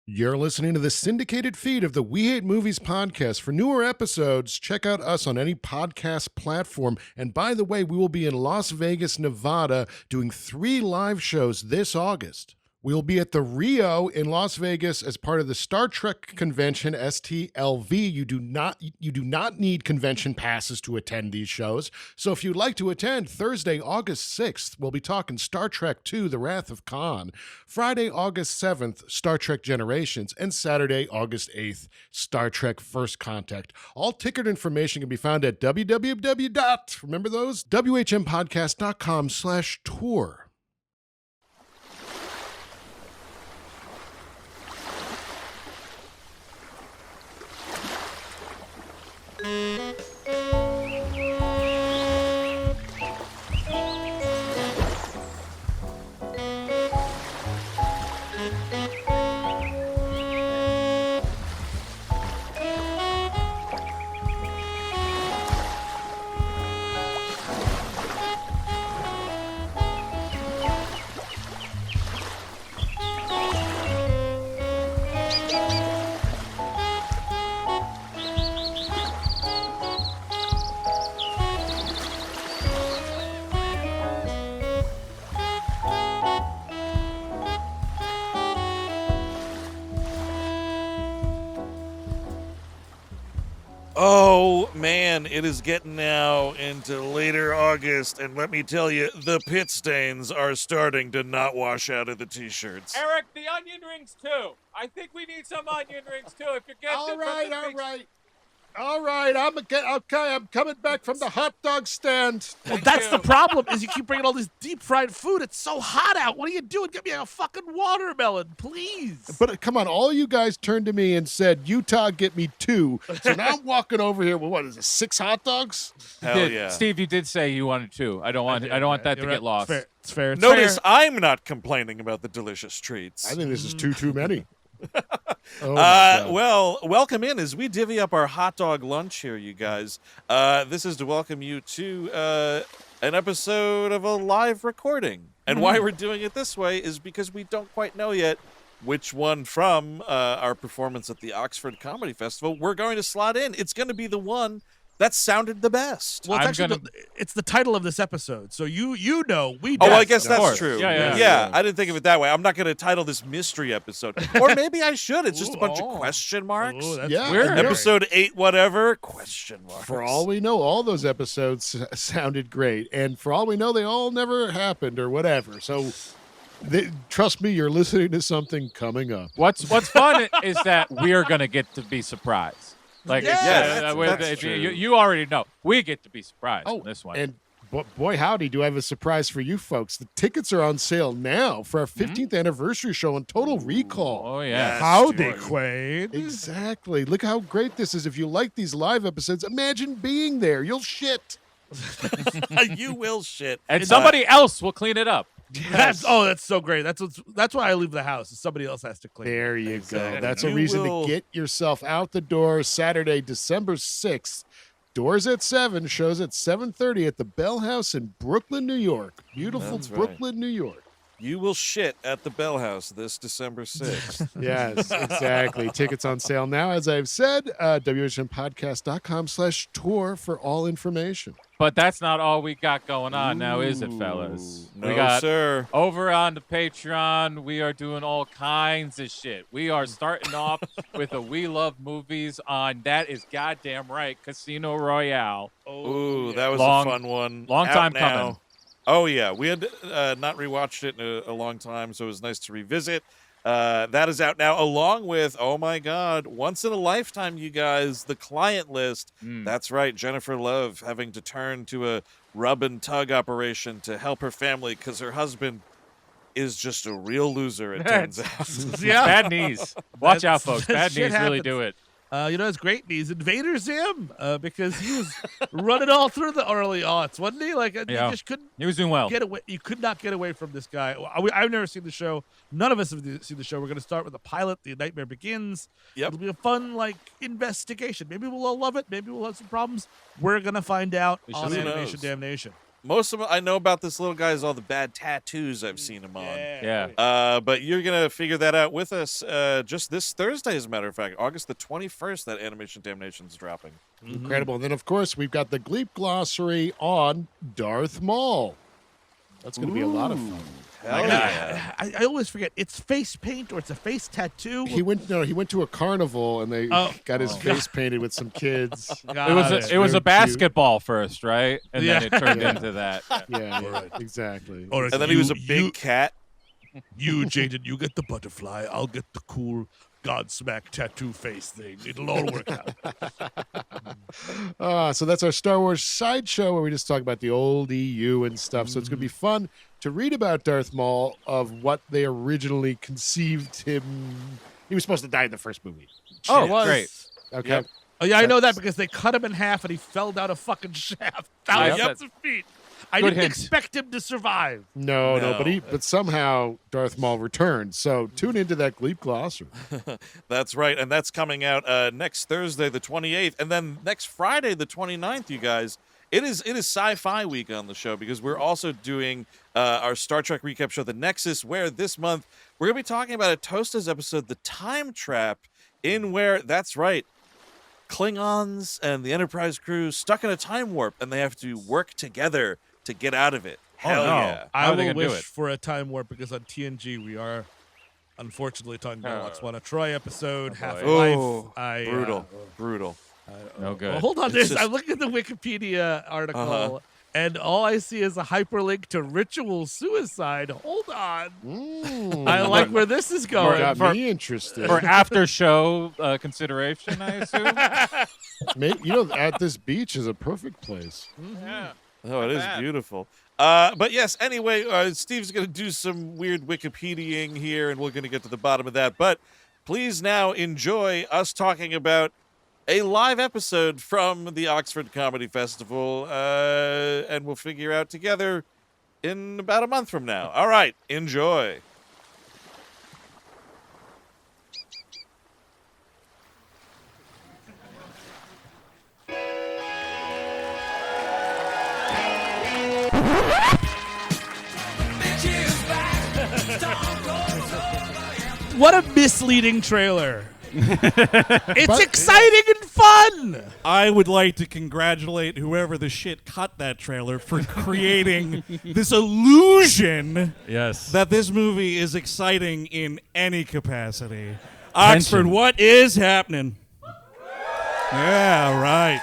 You're listening to the syndicated feed of the We Hate Movies podcast. For newer episodes, check out us on any podcast platform. And by the way, we will be in Las Vegas, Nevada, doing 3 live shows this August. We'll be at the Rio in Las Vegas as part of the Star Trek convention, STLV. You do not need convention passes to attend these shows. So if you'd like to attend, Thursday, August 6th, we'll be talking Star Trek II, The Wrath of Khan. Friday, August 7th, Star Trek Generations. And Saturday, August 8th, Star Trek First Contact. All ticket information can be found at remember those? WHMpodcast.com/tour. Oh, man, it is getting now into later August, and let me tell you, the pit stains are starting to not wash out of the T-shirts. Eric, the onion rings, too. I think we need some onion rings, too. If you're getting All right, I'm coming back from the hot dog stand. Well, that's the problem, is you keep bringing all this deep-fried food. It's so hot out. What are you doing? Get me a fucking watermelon, please. But come on, all you guys turned to me and said, Utah, get me 2. So now I'm walking over here with, what is it, 6 hot dogs? Hell yeah. Steve, you did say you wanted 2. I don't want that to get lost. It's fair. Notice I'm not complaining about the delicious treats. I think this is too many. Well, welcome in as we divvy up our hot dog lunch here, you guys. This is to welcome you to an episode of a live recording. And why we're doing it this way is because we don't quite know yet which one from our performance at the Oxford Comedy Festival we're going to slot in. It's going to be the one that sounded the best. Well, it's the title of this episode, so you know we. Oh, I guess that's true. Yeah. I didn't think of it that way. I'm not going to title this mystery episode, or maybe I should. It's just a bunch of question marks. Ooh, that's weird. Episode 8, whatever, question marks. For all we know, all those episodes sounded great. And for all we know, they all never happened or whatever. So trust me, you're listening to something coming up. What's fun is that we're going to get to be surprised. Like, that's true. You already know. We get to be surprised on this one. And boy, howdy, do I have a surprise for you folks. The tickets are on sale now for our 15th anniversary show on Total Recall. Oh, yeah. Howdy, Quaid. Exactly. Look how great this is. If you like these live episodes, imagine being there. You'll shit. You will shit. And somebody else will clean it up. That's so great. That's why I leave the house. Somebody else has to clean. There you Exactly. go. That's a You reason will- to get yourself out the door. Saturday, December 6th. Doors at 7, shows at 7:30 at the Bell House in Brooklyn, New York. Beautiful That's right. Brooklyn, New York. You will shit at the Bell House this December 6th. Yes, exactly. Tickets on sale now, as I've said. WHMpodcast.com/tour for all information. But that's not all we got going on now, is it, fellas? No, we got sir. over on the Patreon, we are doing all kinds of shit. We are starting off with a We Love Movies on, that is goddamn right, Casino Royale. Ooh, that was a fun one. Long Out time now. coming. Oh, yeah. We had not rewatched it in a long time, so it was nice to revisit. That is out now, along with, oh my God, once in a lifetime, you guys, The Client List. That's right, Jennifer Love having to turn to a rub and tug operation to help her family because her husband is just a real loser, it turns out. Yeah. Bad knees. Watch out, folks. Bad Shit knees really happens. do it. It's great knees. Invader Zim, because he was running all through the early aughts, wasn't he? Like, you just couldn't He was doing well. get away. You could not get away from this guy. I've never seen the show. None of us have seen the show. We're going to start with the pilot, The Nightmare Begins. Yep. It'll be a fun, investigation. Maybe we'll all love it. Maybe we'll have some problems. We're going to find out on Who Animation knows? Damnation. most of I know about this little guy is all the bad tattoos I've seen him on. Yeah. But you're gonna figure that out with us just this Thursday, as a matter of fact, August the 21st. That Animation Damnation's dropping. Incredible. And then, of course, we've got the Gleep glossary on Darth Maul. That's going to be a lot of fun. Hell yeah. I always forget. It's face paint or it's a face tattoo. He went to a carnival and they got his face painted with some kids. It was a basketball first, right? And then it turned Yeah. into that. Yeah, exactly. Or And then he was a big cat. You, Jaden, you get the butterfly. I'll get the cool Godsmack tattoo face thing. It'll all work out. So that's our Star Wars sideshow where we just talk about the old EU and stuff. So it's going to be fun to read about Darth Maul, of what they originally conceived him. He was supposed to die in the first movie. Oh, It was. great. Okay. Yep. Oh, yeah, I know that because they cut him in half and he fell down a fucking shaft. Thousands of feet. I Good didn't hint. expect him to survive. No, No. but somehow Darth Maul returned. So tune into that Gleep glossary. That's right, and that's coming out next Thursday, the 28th, and then next Friday, the 29th. You guys, it is Sci-Fi Week on the show because we're also doing our Star Trek recap show, The Nexus, where this month we're going to be talking about a Toasta's episode, The Time Trap, in where, that's right, Klingons and the Enterprise crew stuck in a time warp, and they have to work together to get out of it. Hell no. yeah. I How are they will gonna do wish it? for a time warp because on TNG we are unfortunately talking about Lux Troy episode, Half Oh, Life. brutal. No good. Well, hold on, It's I'm looking at the Wikipedia article, Uh-huh. and all I see is a hyperlink to ritual suicide. Hold on, I like where this is going. Got me interested. For after show consideration, I assume. At this beach is a perfect place. Yeah. Oh, it is bad. beautiful. But yes, anyway, Steve's going to do some weird Wikipediaing here, and we're going to get to the bottom of that. But please now enjoy us talking about a live episode from the Oxford Comedy Festival, and we'll figure out together in about a month from now. All right, enjoy. What a misleading trailer. It's exciting and fun. I would like to congratulate whoever the shit cut that trailer for creating this illusion Yes. that this movie is exciting in any capacity. Oxford, what is happening? Yeah, right.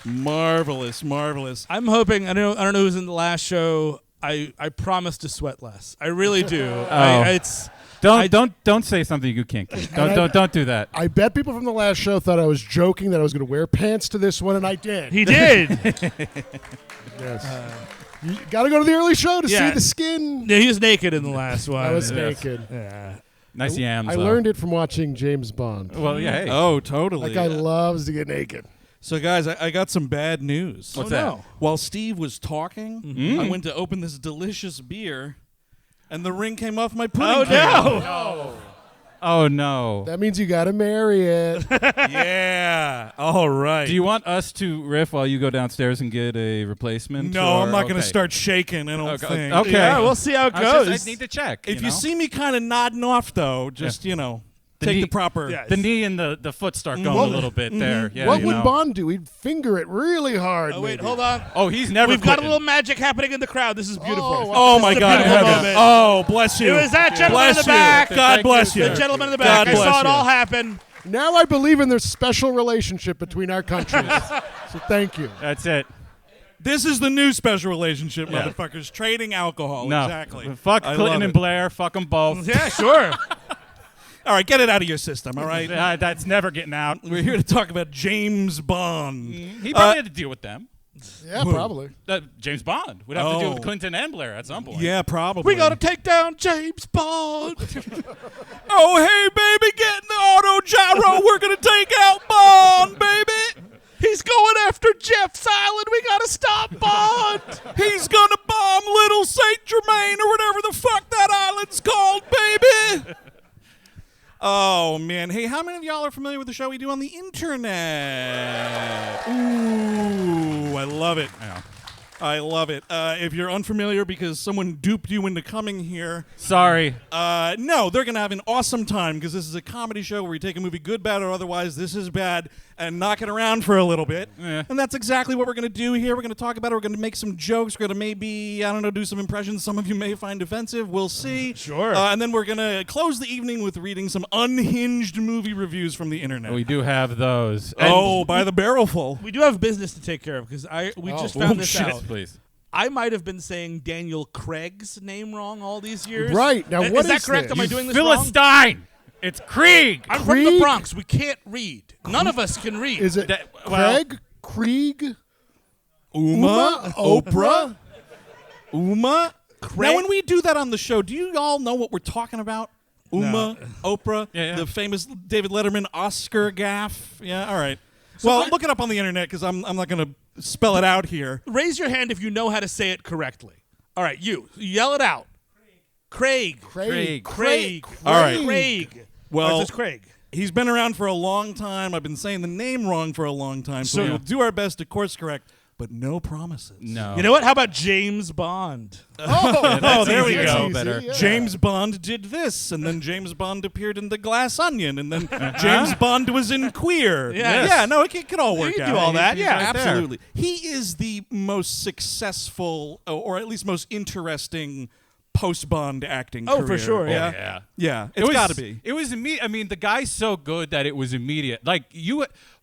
Marvelous, marvelous. I'm hoping. I don't know who's in the last show. I promise to sweat less. I really do. Don't say something you can't keep. Don't do that. I bet people from the last show thought I was joking that I was going to wear pants to this one, and I did. He did. Yes. You got to go to the early show to see the skin. Yeah, he was naked in the last one. I was naked. Yeah. Nice yams. I learned it from watching James Bond. Well, yeah. Hey. Oh, totally. That guy loves to get naked. So, guys, I got some bad news. What's that? No. While Steve was talking, I went to open this delicious beer, and the ring came off my pudding can. Oh no. That means you got to marry it. Yeah. All right. Do you want us to riff while you go downstairs and get a replacement? No, or- I'm not going to okay. start shaking. I don't think. Okay. Yeah, we'll see how it goes. I need to check. If you see me kind of nodding off, though, just take knee- the proper. Yeah. the knee and the foot start going Well, a little bit there. Yeah, what you would know. Bond do? He'd finger it really hard. Oh, wait, maybe. hold on. Oh, he's never. We've got a quitting. little magic happening in the crowd. This is beautiful. Oh This my is a God! beautiful heaven. moment. Oh, bless you. It was that gentleman in Bless the back. you. God bless you. The gentleman in the back. God I saw bless it you. all happen. Now I believe in their special relationship between our countries. So thank you. That's it. This is the new special relationship, motherfuckers. Trading alcohol. No. Exactly. Fuck I Clinton love and it. Blair. Fuck them both. Yeah, sure. All right, get it out of your system. All right. That's never getting out. We're here to talk about James Bond. He probably had to deal with them. Yeah, probably. James Bond would have to deal with Oh. Clinton and Blair at some point. Yeah, probably. We got to take down James Bond. Oh, hey, baby, get in the auto gyro. We're going to take out Bond, baby. He's going after Jeff's Island. We got to stop Bond. He's going to bomb Little Saint Germain or whatever the fuck that island's called, baby. Oh, man. Hey, how many of y'all are familiar with the show we do on the internet? Ooh, I love it. Yeah. I love it. If you're unfamiliar because someone duped you into coming here, Sorry. no, they're going to have an awesome time because this is a comedy show where we take a movie good, bad, or otherwise, this is bad, and knock it around for a little bit. Yeah. And that's exactly what we're going to do here. We're going to talk about it. We're going to make some jokes. We're going to maybe, I don't know, do some impressions some of you may find offensive. We'll see. Sure. And then we're going to close the evening with reading some unhinged movie reviews from the internet. We do have those. Oh, by the barrelful. We do have business to take care of because we just found this shit, out. please. I might have been saying Daniel Craig's name wrong all these years. Right. Now, what is that is correct? this? Am I You doing this wrong? Philistine! It's Krieg! I'm from the Krieg? Bronx. We can't read. None of us can read. Is it well- Craig? Krieg? Uma? Oprah? Uma? Craig? Now, when we do that on the show, do you all know what we're talking about? Uma, Oprah, Yeah. the famous David Letterman Oscar gaffe. Yeah, all right. Well, look it up on the internet because I'm not going to spell it out here. Raise your hand if you know how to say it correctly. All right, you yell it out. Craig. Craig. Craig. All right. Craig. Well- or just Craig. He's been around for a long time. I've been saying the name wrong for a long time, so So- we'll do our best to course correct, but no promises. No. You know what? How about James Bond? Oh, there we easy. go. That's better. Yeah. James Bond did this, and then James Bond appeared in The Glass Onion, and then James Bond was in Queer. Yes. Yeah, no, it could all work You out. can do all that, He's yeah. right there. Absolutely. He is the most successful, or at least most interesting post-Bond acting Oh, career. for sure, yeah. Yeah. Yeah, it's got to be. It was immediate. I mean, the guy's so good that it was immediate. Like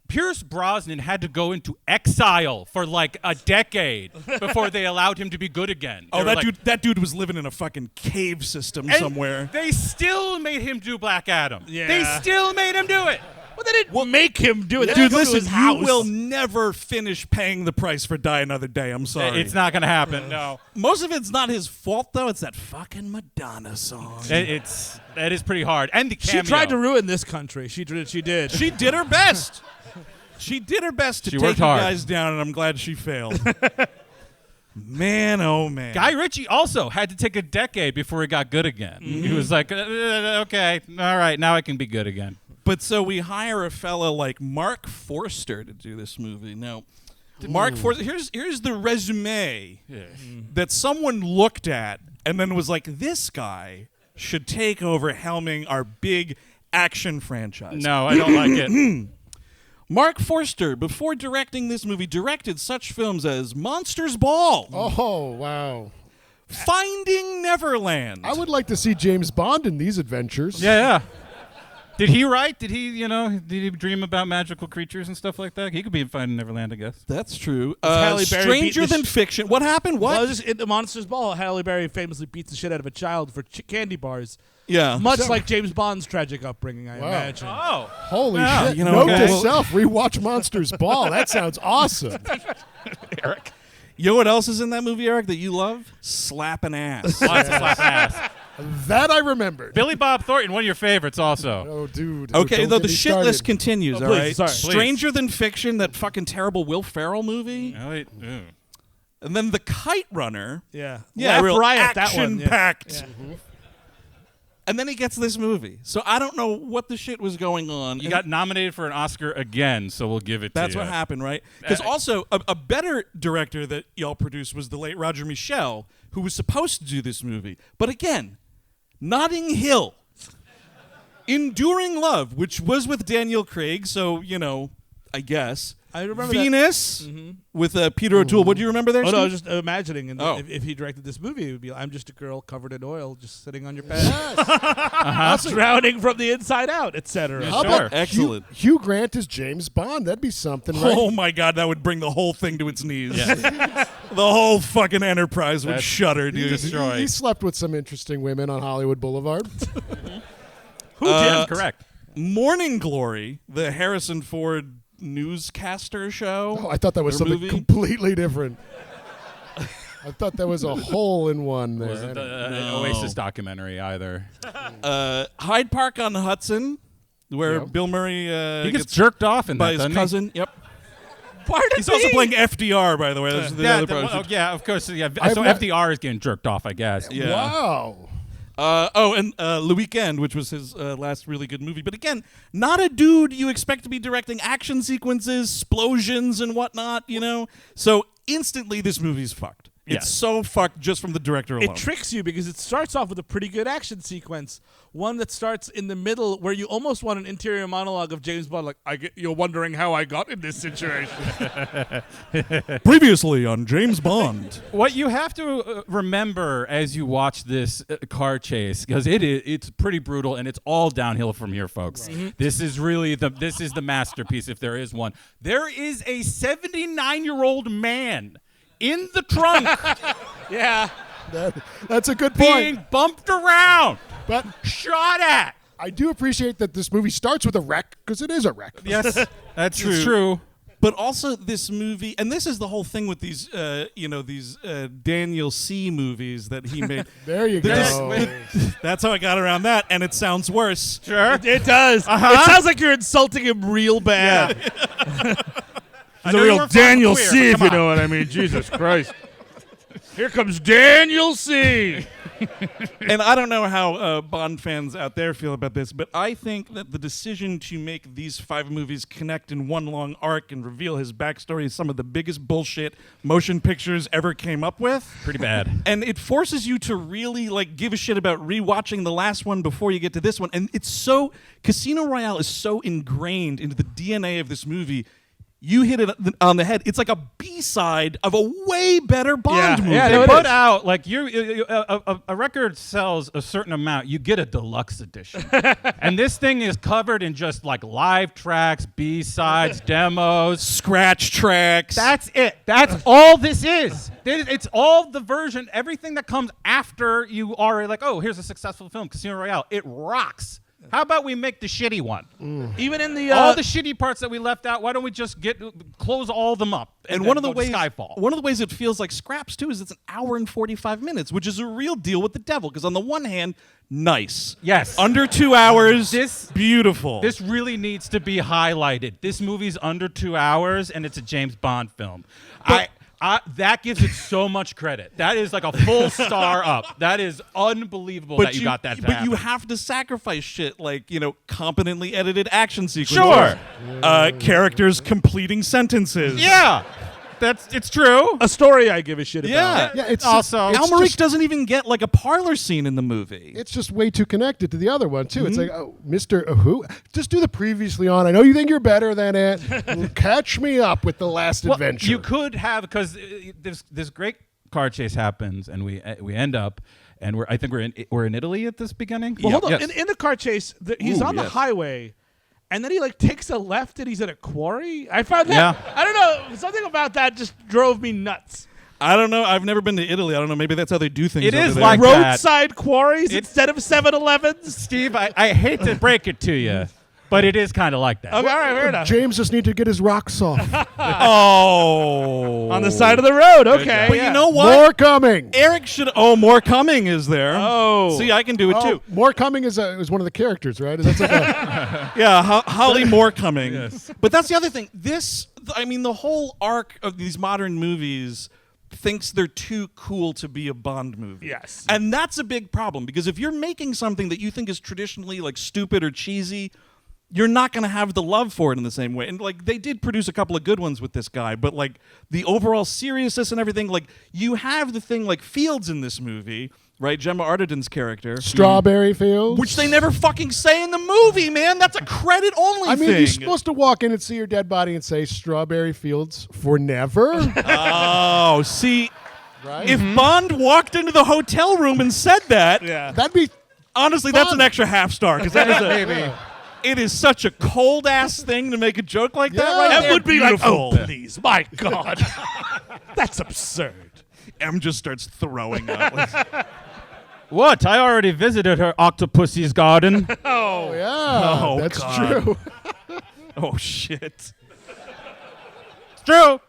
Pierce Brosnan had to go into exile for like a decade before they allowed him to be good again. Oh, They were that dude was living in a fucking cave system and somewhere. They still made him do Black Adam. Yeah. They still made him do it. Well, they didn't make him do it. They Dude, didn't go to listen, his house. you will never finish paying the price for Die Another Day. I'm sorry. It's not gonna happen. No. Most of it's not his fault, though. It's that fucking Madonna song. That is pretty hard. And the cameo. She tried to ruin this country. She did. She did her best. She did her best to She take worked you hard. guys down, and I'm glad she failed. Man, oh man. Guy Ritchie also had to take a decade before he got good again. He was like, okay, all right, now I can be good again. But so we hire a fella like Mark Forster to do this movie. Now, Mark Forster, here's the resume that someone looked at and then was like, this guy should take over helming our big action franchise. No, I don't like it. Mark Forster, before directing this movie, directed such films as Monsters Ball, Oh, wow. Finding Neverland. I would like to see James Bond in these adventures. Yeah. Did he write? Did he dream about magical creatures and stuff like that? He could be in Finding Neverland, I guess. That's true. Halle Berry Stranger beat the Than Fiction. What happened? What? Well, just in the Monsters Ball, Halle Berry famously beats the shit out of a child for candy bars. Yeah. Much like James Bond's tragic upbringing, I Wow. imagine. Oh. Holy Yeah. shit. You know, Note okay. to self, rewatch Monsters Ball. That sounds awesome. Eric. You know what else is in that movie, Eric, that you love? Slapping ass. Lots of slapping ass. That I remembered. Billy Bob Thornton, one of your favorites also. Oh, dude. Okay, don't though get the me shit started. list continues, Oh, all please, right? sorry. Stranger Than Fiction, that fucking terrible Will Ferrell movie. Oh, wait. Ew. And then The Kite Runner. Yeah. Yeah, Laugh real Riot, that one. Yeah. action-packed. Yeah. And then he gets this movie. So I don't know what the shit was going on. You got nominated for an Oscar again, so we'll give it That's to you. what happened, right? Because also, a better director that y'all produced was the late Roger Michel, who was supposed to do this movie. But again, Notting Hill, Enduring Love, which was with Daniel Craig, so, I guess. I remember Venus with Peter O'Toole. What do you remember there, Oh, no, I was Steve? just imagining. And Oh. if he directed this movie, it would be I'm just a girl covered in oil just sitting on your bed, Yes. drowning from the inside out, etc. How Sure. about Excellent. Hugh Grant as James Bond? That'd be something, right? Oh, my God, that would bring the whole thing to its knees. The whole fucking enterprise would That's shudder, dude. destroyed. He slept with some interesting women on Hollywood Boulevard. Who did? Correct. Morning Glory, the Harrison Ford newscaster show. Oh, I thought that was Or something movie? completely different. I thought that was a hole in one there. Wasn't an Oasis documentary either. Hyde Park on Hudson, where Yep. Bill Murray He gets jerked off in by that, his doesn't cousin. Yep. Pardon He's also playing FDR, by the way. That's he? the Yeah, other part. yeah, of course. Yeah. I've So not- FDR is getting jerked off, I guess. Yeah. Wow. And Le Weekend, which was his last really good movie. But again, not a dude you expect to be directing action sequences, explosions, and whatnot, you know? So instantly, this movie's fucked. It's so fucked just from the director alone. It tricks you because it starts off with a pretty good action sequence. One that starts in the middle where you almost want an interior monologue of James Bond, like, you're wondering how I got in this situation. Previously on James Bond. What you have to remember as you watch this car chase, because it's pretty brutal and it's all downhill from here, folks. Right. This is really the masterpiece, if there is one. There is a 79-year-old man in the trunk. Yeah. That's a good point. Being bumped around, But shot at. I do appreciate that this movie starts with a wreck, because it is a wreck. Yes, that's true. But also this movie, and this is the whole thing with these, Daniel C. movies that he made. There you go. That's how I got around that, and it sounds worse. Sure. It does. It sounds like you're insulting him real bad. He's a real Daniel C, if you know what I mean. Jesus Christ. Here comes Daniel C. And I don't know how Bond fans out there feel about this, but I think that the decision to make these 5 movies connect in one long arc and reveal his backstory is some of the biggest bullshit motion pictures ever came up with. Pretty bad. And it forces you to really give a shit about rewatching the last one before you get to this one. And it's so Casino Royale is so ingrained into the DNA of this movie. You hit it on the head. It's like a B-side of a way better Bond movie. Yeah, they put out a record sells a certain amount. You get a deluxe edition, and this thing is covered in just live tracks, B-sides, demos, scratch tracks. That's it. That's all this is. It's all the version. Everything that comes after you are here's a successful film, Casino Royale. It rocks. How about we make the shitty one? Even in the all the shitty parts that we left out, why don't we just close all of them up? And one of the ways Skyfall. One of the ways it feels like scraps too is it's an hour and 45 minutes, which is a real deal with the devil. Because on the one hand, nice, yes, under 2 hours, beautiful. This really needs to be highlighted. This movie's under 2 hours, and it's a James Bond film. That gives it so much credit. That is like a full star up. That is unbelievable that you got that to But happen. you have to sacrifice shit competently edited action sequences. Sure. Characters completing sentences. Yeah. It's true. a story I give a shit about. Yeah, it's Also, Amalric doesn't even get a parlor scene in the movie. It's just way too connected to the other one, too. It's like, oh, Mr. Who? Just do the previously on. I know you think you're better than it. Catch me up with the last adventure. You could have, because this great car chase happens, and we end up, and we're in Italy at this beginning. Well, hold on. Yes. In the car chase, he's on the highway, and then he takes a left and he's at a quarry. I found that. Yeah. I don't know. Something about that just drove me nuts. I don't know. I've never been to Italy. I don't know. Maybe that's how they do things. It over is there. like that. Roadside quarries instead of 7-Elevens. Steve, I hate to break it to you, but it is kind of like that. Okay, all right, fair enough. James just need to get his rocks off. Oh, On the side of the road. Okay. But you know what? More coming. Eric should. Oh, more coming is there. Oh. See, I can do it too. More coming is one of the characters, right? That's like Yeah, Holly Moore coming. Yes. But that's the other thing. The whole arc of these modern movies thinks they're too cool to be a Bond movie. Yes. And that's a big problem, because if you're making something that you think is traditionally stupid or cheesy, you're not going to have the love for it in the same way. And they did produce a couple of good ones with this guy, but the overall seriousness and everything, you have the thing Fields in this movie, right? Gemma Arterton's character. Strawberry Fields. Which they never fucking say in the movie, man. That's a credit only thing. you're supposed to walk in and see your dead body and say Strawberry Fields for never. Oh, see, Right? if Bond walked into the hotel room and said that, That'd be honestly, that's an extra half star, because that is it is such a cold ass thing to make a joke like that. Right That there. would be Beautiful. please, my God. That's absurd. M just starts throwing up. What? I already visited her octopussy's garden. Oh, yeah. Oh, that's God. true. Oh shit. It's true.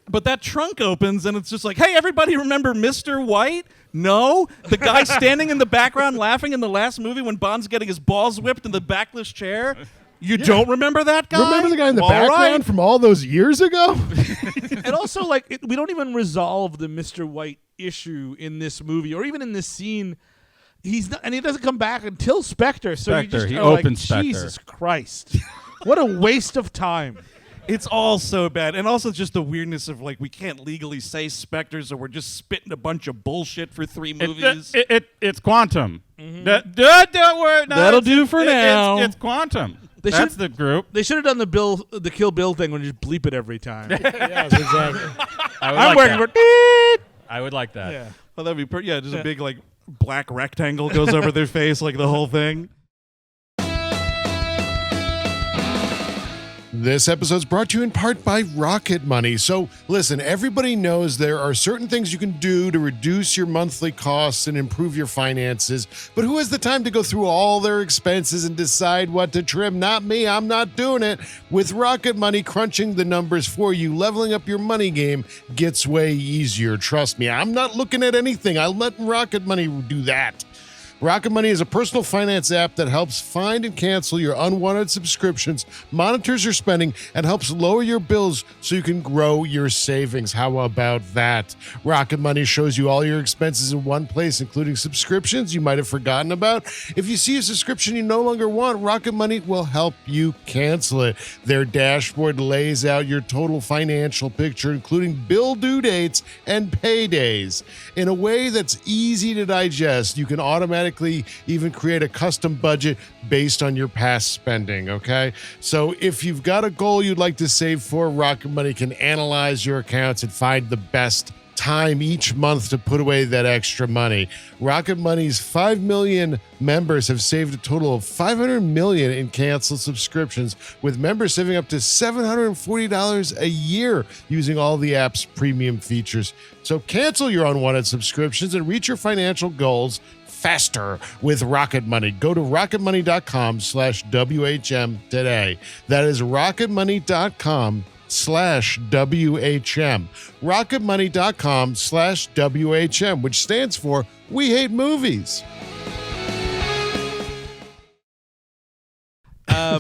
But that trunk opens and it's just hey, everybody remember Mr. White? No? The guy standing in the background laughing in the last movie when Bond's getting his balls whipped in the backless chair? You don't remember that guy? Remember the guy in the All background right. from all those years ago? And also, we don't even resolve the Mr. White issue in this movie or even in this scene. he's not, and he doesn't come back until Spectre. So you Spectre, just he are like, opens Spectre. Jesus Christ, what a waste of time. It's all so bad. And also just the weirdness of, like, we can't legally say Spectre, so we're just spitting a bunch of bullshit for 3 movies. It's Quantum. Don't worry. No, That'll do for now. It's Quantum. They That's should- the group. They should have done the Kill Bill thing when you just bleep it every time. Yes, exactly. I'm working for. I would like that. Yeah. Well, that'd be pretty. Yeah, just a big, like, black rectangle goes over their face, like the whole thing. This episode is brought to you in part by Rocket Money. So listen, everybody knows there are certain things you can do to reduce your monthly costs and improve your finances, but who has the time to go through all their expenses and decide what to trim? Not me. I'm not doing it. With Rocket Money crunching the numbers for you, leveling up your money game gets way easier. Trust me, I'm not looking at anything. I let Rocket Money do that. Rocket Money is a personal finance app that helps find and cancel your unwanted subscriptions, monitors your spending, and helps lower your bills so you can grow your savings. How about that? Rocket Money shows you all your expenses in one place, including subscriptions you might have forgotten about. If you see a subscription you no longer want, Rocket Money will help you cancel it. Their dashboard lays out your total financial picture, including bill due dates and paydays, in a way that's easy to digest. You can automatically even create a custom budget based on your past spending, okay? So if you've got a goal you'd like to save for, Rocket Money can analyze your accounts and find the best time each month to put away that extra money. Rocket Money's 5 million members have saved a total of $500 million in canceled subscriptions, with members saving up to $740 a year using all the app's premium features. So cancel your unwanted subscriptions and reach your financial goals faster with Rocket Money. Go to rocketmoney.com/WHM today. That is rocketmoney.com/WHM. rocketmoney.com/WHM, which stands for We Hate Movies.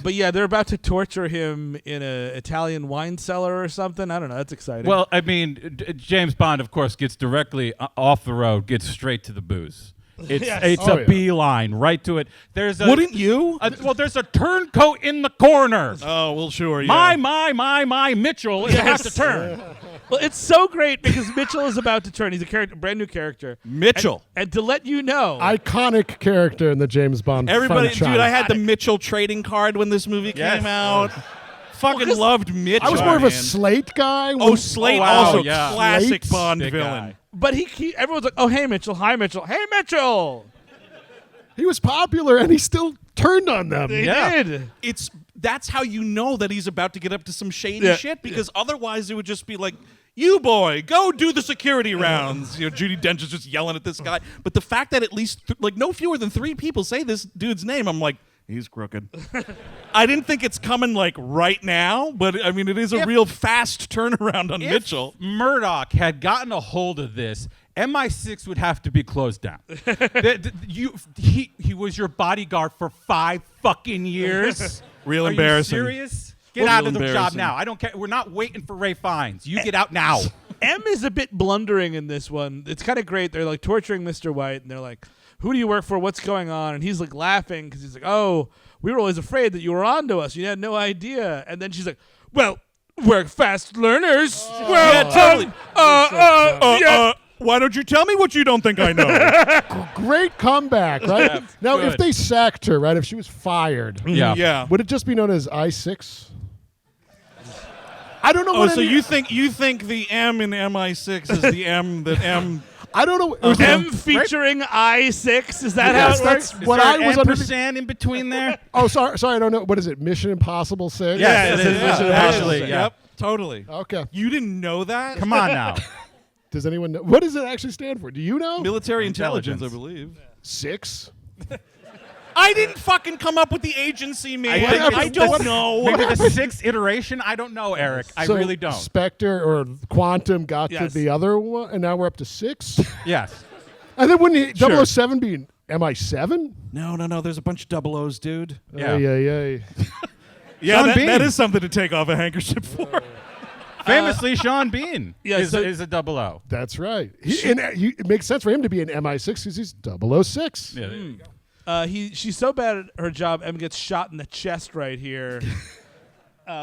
But yeah, they're about to torture him in an Italian wine cellar or something. I don't know. That's exciting. Well, I mean, James Bond, of course, gets directly off the road, gets straight to the booze. It's Yes. it's Oh, a yeah. beeline right to it. There's a Wouldn't you? well, there's a turncoat in the corner. Oh, well, sure. Yeah. My Mitchell is about to turn. Well, it's so great because Mitchell is about to turn. He's a character, brand new character. Mitchell. And to let you know, Iconic character in the James Bond Everybody, franchise. dude, I had the Mitchell trading card when this movie Yes. came out. Fucking this- loved Mitchell. I was more of a man. Slate guy. Oh, Slate, Oh, wow, also yeah. classic Slate's Bond big villain. guy. but everyone's like, oh, hey, Mitchell. Hi, Mitchell. Hey, Mitchell. He was popular, and he still turned on them. They Yeah. did. That's how you know that he's about to get up to some shady Yeah. shit, because otherwise it would just be like, you boy, go do the security rounds. You know, Judi Dench is just yelling at this guy. But the fact that at least like no fewer than 3 people say this dude's name, I'm like, he's crooked. I didn't think it's coming like right now, but I mean, it is a real fast turnaround on Mitchell. Murdoch had gotten a hold of this, MI6 would have to be closed down. He was your bodyguard for 5 fucking years. Real Are embarrassing. you serious? Get Real out of the job embarrassing. now. I don't care. We're not waiting for Ray Fiennes. You get out now. M is a bit blundering in this one. It's kind of great. They're like torturing Mr. White, and they're like, who do you work for? What's going on? And he's like laughing because he's like, oh, we were always afraid that you were onto us. You had no idea. And then she's like, well, we're fast learners. Well, Yeah, totally. yeah. Why don't you tell me what you don't think I know? Great comeback, right? Yeah, Now, if good. they sacked her, right, if she was fired, Yeah. Yeah. would it just be known as I6? I don't know Oh, what so any- you think the M in MI6 is the M that M? I don't know. It was M featuring I6. Is that Yes, how it works? that's what I was under. ampersand in between there. Oh, sorry, I don't know. What is it? Mission Impossible 6? Yes, it is. Yeah, Actually, it is. yeah. Yep, totally. Okay. You didn't know that? Come on now. Does anyone know? What does it actually stand for? Do you know? Military intelligence, I Intelligence. believe. 6? I didn't fucking come up with the agency, man. think I it's don't the- know. Maybe the 6th iteration. I don't know, Eric. I So really don't. Spectre or Quantum got Yes. to the other one, and now we're up to 6. Yes. And then wouldn't he, Sure. 007 be MI7? No. There's a bunch of double O's, dude. Yeah. Yeah. Yeah, Sean that Bean. is something to take off a handkerchief for. Famously, Sean Bean Yeah, is so- a 00. That's right. It makes sense for him to be an MI6 because he's 006. Yeah, there you go. She's so bad at her job, Em gets shot in the chest right here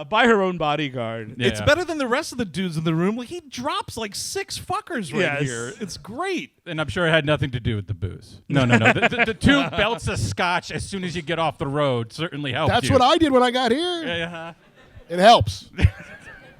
by her own bodyguard. Yeah. It's better than the rest of the dudes in the room. Like he drops like 6 fuckers right Yes. here. It's great. And I'm sure it had nothing to do with the booze. No. The 2 belts of scotch as soon as you get off the road certainly helped That's you. what I did when I got here. Yeah. It helps.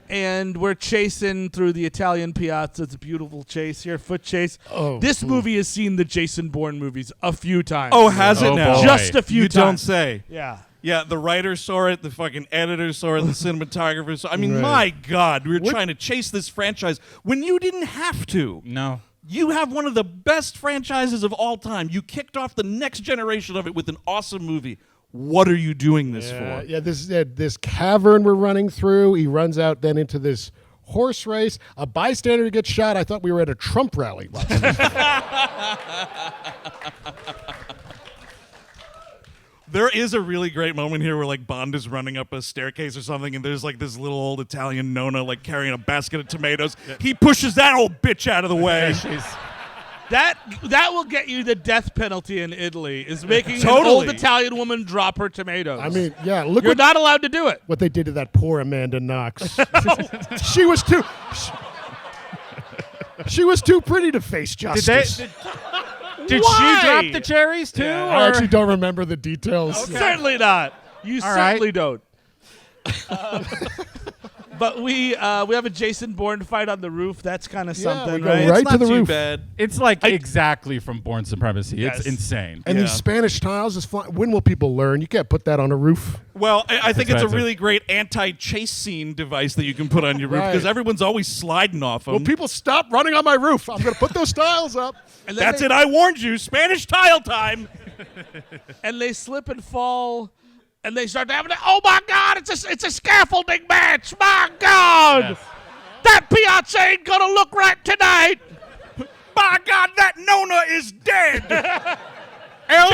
And we're chasing through the Italian piazza. It's a beautiful chase here, foot chase. Oh, This movie has seen the Jason Bourne movies a few times. Oh, has it Oh, now? boy. just a few You times. don't say. Yeah. Yeah, the writer saw it, the fucking editor saw it, the cinematographer saw it. I mean, Right. my God, we were trying to chase this franchise when you didn't have to. No. You have one of the best franchises of all time. You kicked off the next generation of it with an awesome movie. What are you doing this for? Yeah, this cavern we're running through. He runs out then into this horse race. A bystander gets shot. I thought we were at a Trump rally. There is a really great moment here where like Bond is running up a staircase or something, and there's like this little old Italian nonna like carrying a basket of tomatoes. He pushes that old bitch out of the way. That will get you the death penalty in Italy, is making an Totally. old Italian woman drop her tomatoes. I mean, yeah, look You're what, not allowed to do it. what they did to that poor Amanda Knox. She was too. She was too pretty to face justice. Did Why? she drop the cherries too? I or- actually don't remember the details. Certainly not. You All right. certainly don't. But we have a Jason Bourne fight on the roof. That's kind of Yeah, something, we go right? right It's to not the too roof. bad. It's like exactly from Born Supremacy. Yes. It's insane. And Yeah. these Spanish tiles is fun. When will people learn? You can't put that on a roof. Well, I think it's a expensive. really great anti-chase scene device that you can put on your roof Right. because everyone's always sliding off them. Will people stop running on my roof? I'm going to put those tiles up. And then That's they, it. I warned you. Spanish tile time. And they slip and fall, and they start having. Oh my God! It's a scaffolding match. My God! Yes. That piazza ain't gonna look right tonight. By God, that Nona is dead.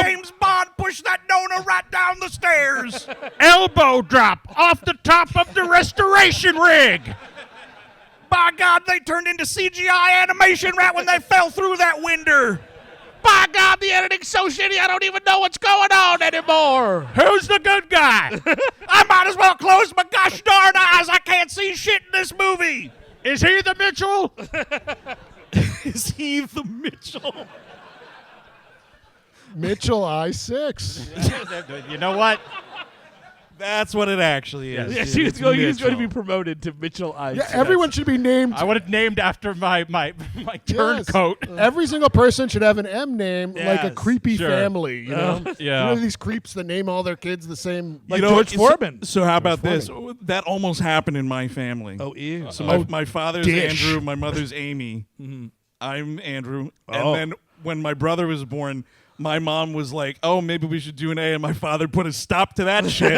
James Bond pushed that Nona right down the stairs. Elbow drop off the top of the restoration rig. By God, they turned into CGI animation right when they fell through that window. By God, the editing's so shitty I don't even know what's going on anymore. Who's the good guy? I might as well close my gosh darn eyes. I can't see shit in this movie. Is he the Mitchell? Is he the Mitchell? Mitchell I6. You know what? That's what it actually is. Yeah, It's he's going to be Mitchell. promoted to Mitchell Ice. Yeah, everyone should be named. I would have named after my turncoat. Every single person should have an M name, like a Yes. creepy Sure. family. You know, Yeah. You know these creeps that name all their kids the same. Like You know, George Foreman. So how about this? That almost happened in my family. Oh, ew. So my father's dish. Andrew, my mother's Amy. I'm Andrew. Oh. And then when my brother was born, my mom was like, "Oh, maybe we should do an A," and my father put a stop to that shit.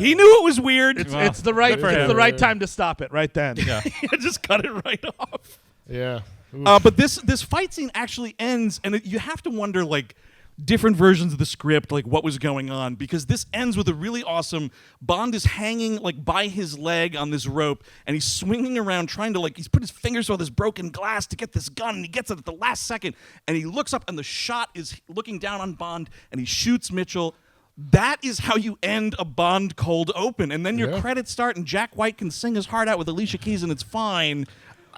He knew it was weird. It's the right for him. time to stop it right then. Yeah. Just cut it right off. Yeah. But this fight scene actually ends, and you have to wonder like different versions of the script, like what was going on, because this ends with a really awesome. Bond is hanging like by his leg on this rope, and he's swinging around trying to like he's put his fingers through this broken glass to get this gun, and he gets it at the last second, and he looks up, and the shot is looking down on Bond, and he shoots Mitchell. That is how you end a Bond cold open, and then your Yeah. credits start, and Jack White can sing his heart out with Alicia Keys, and it's fine.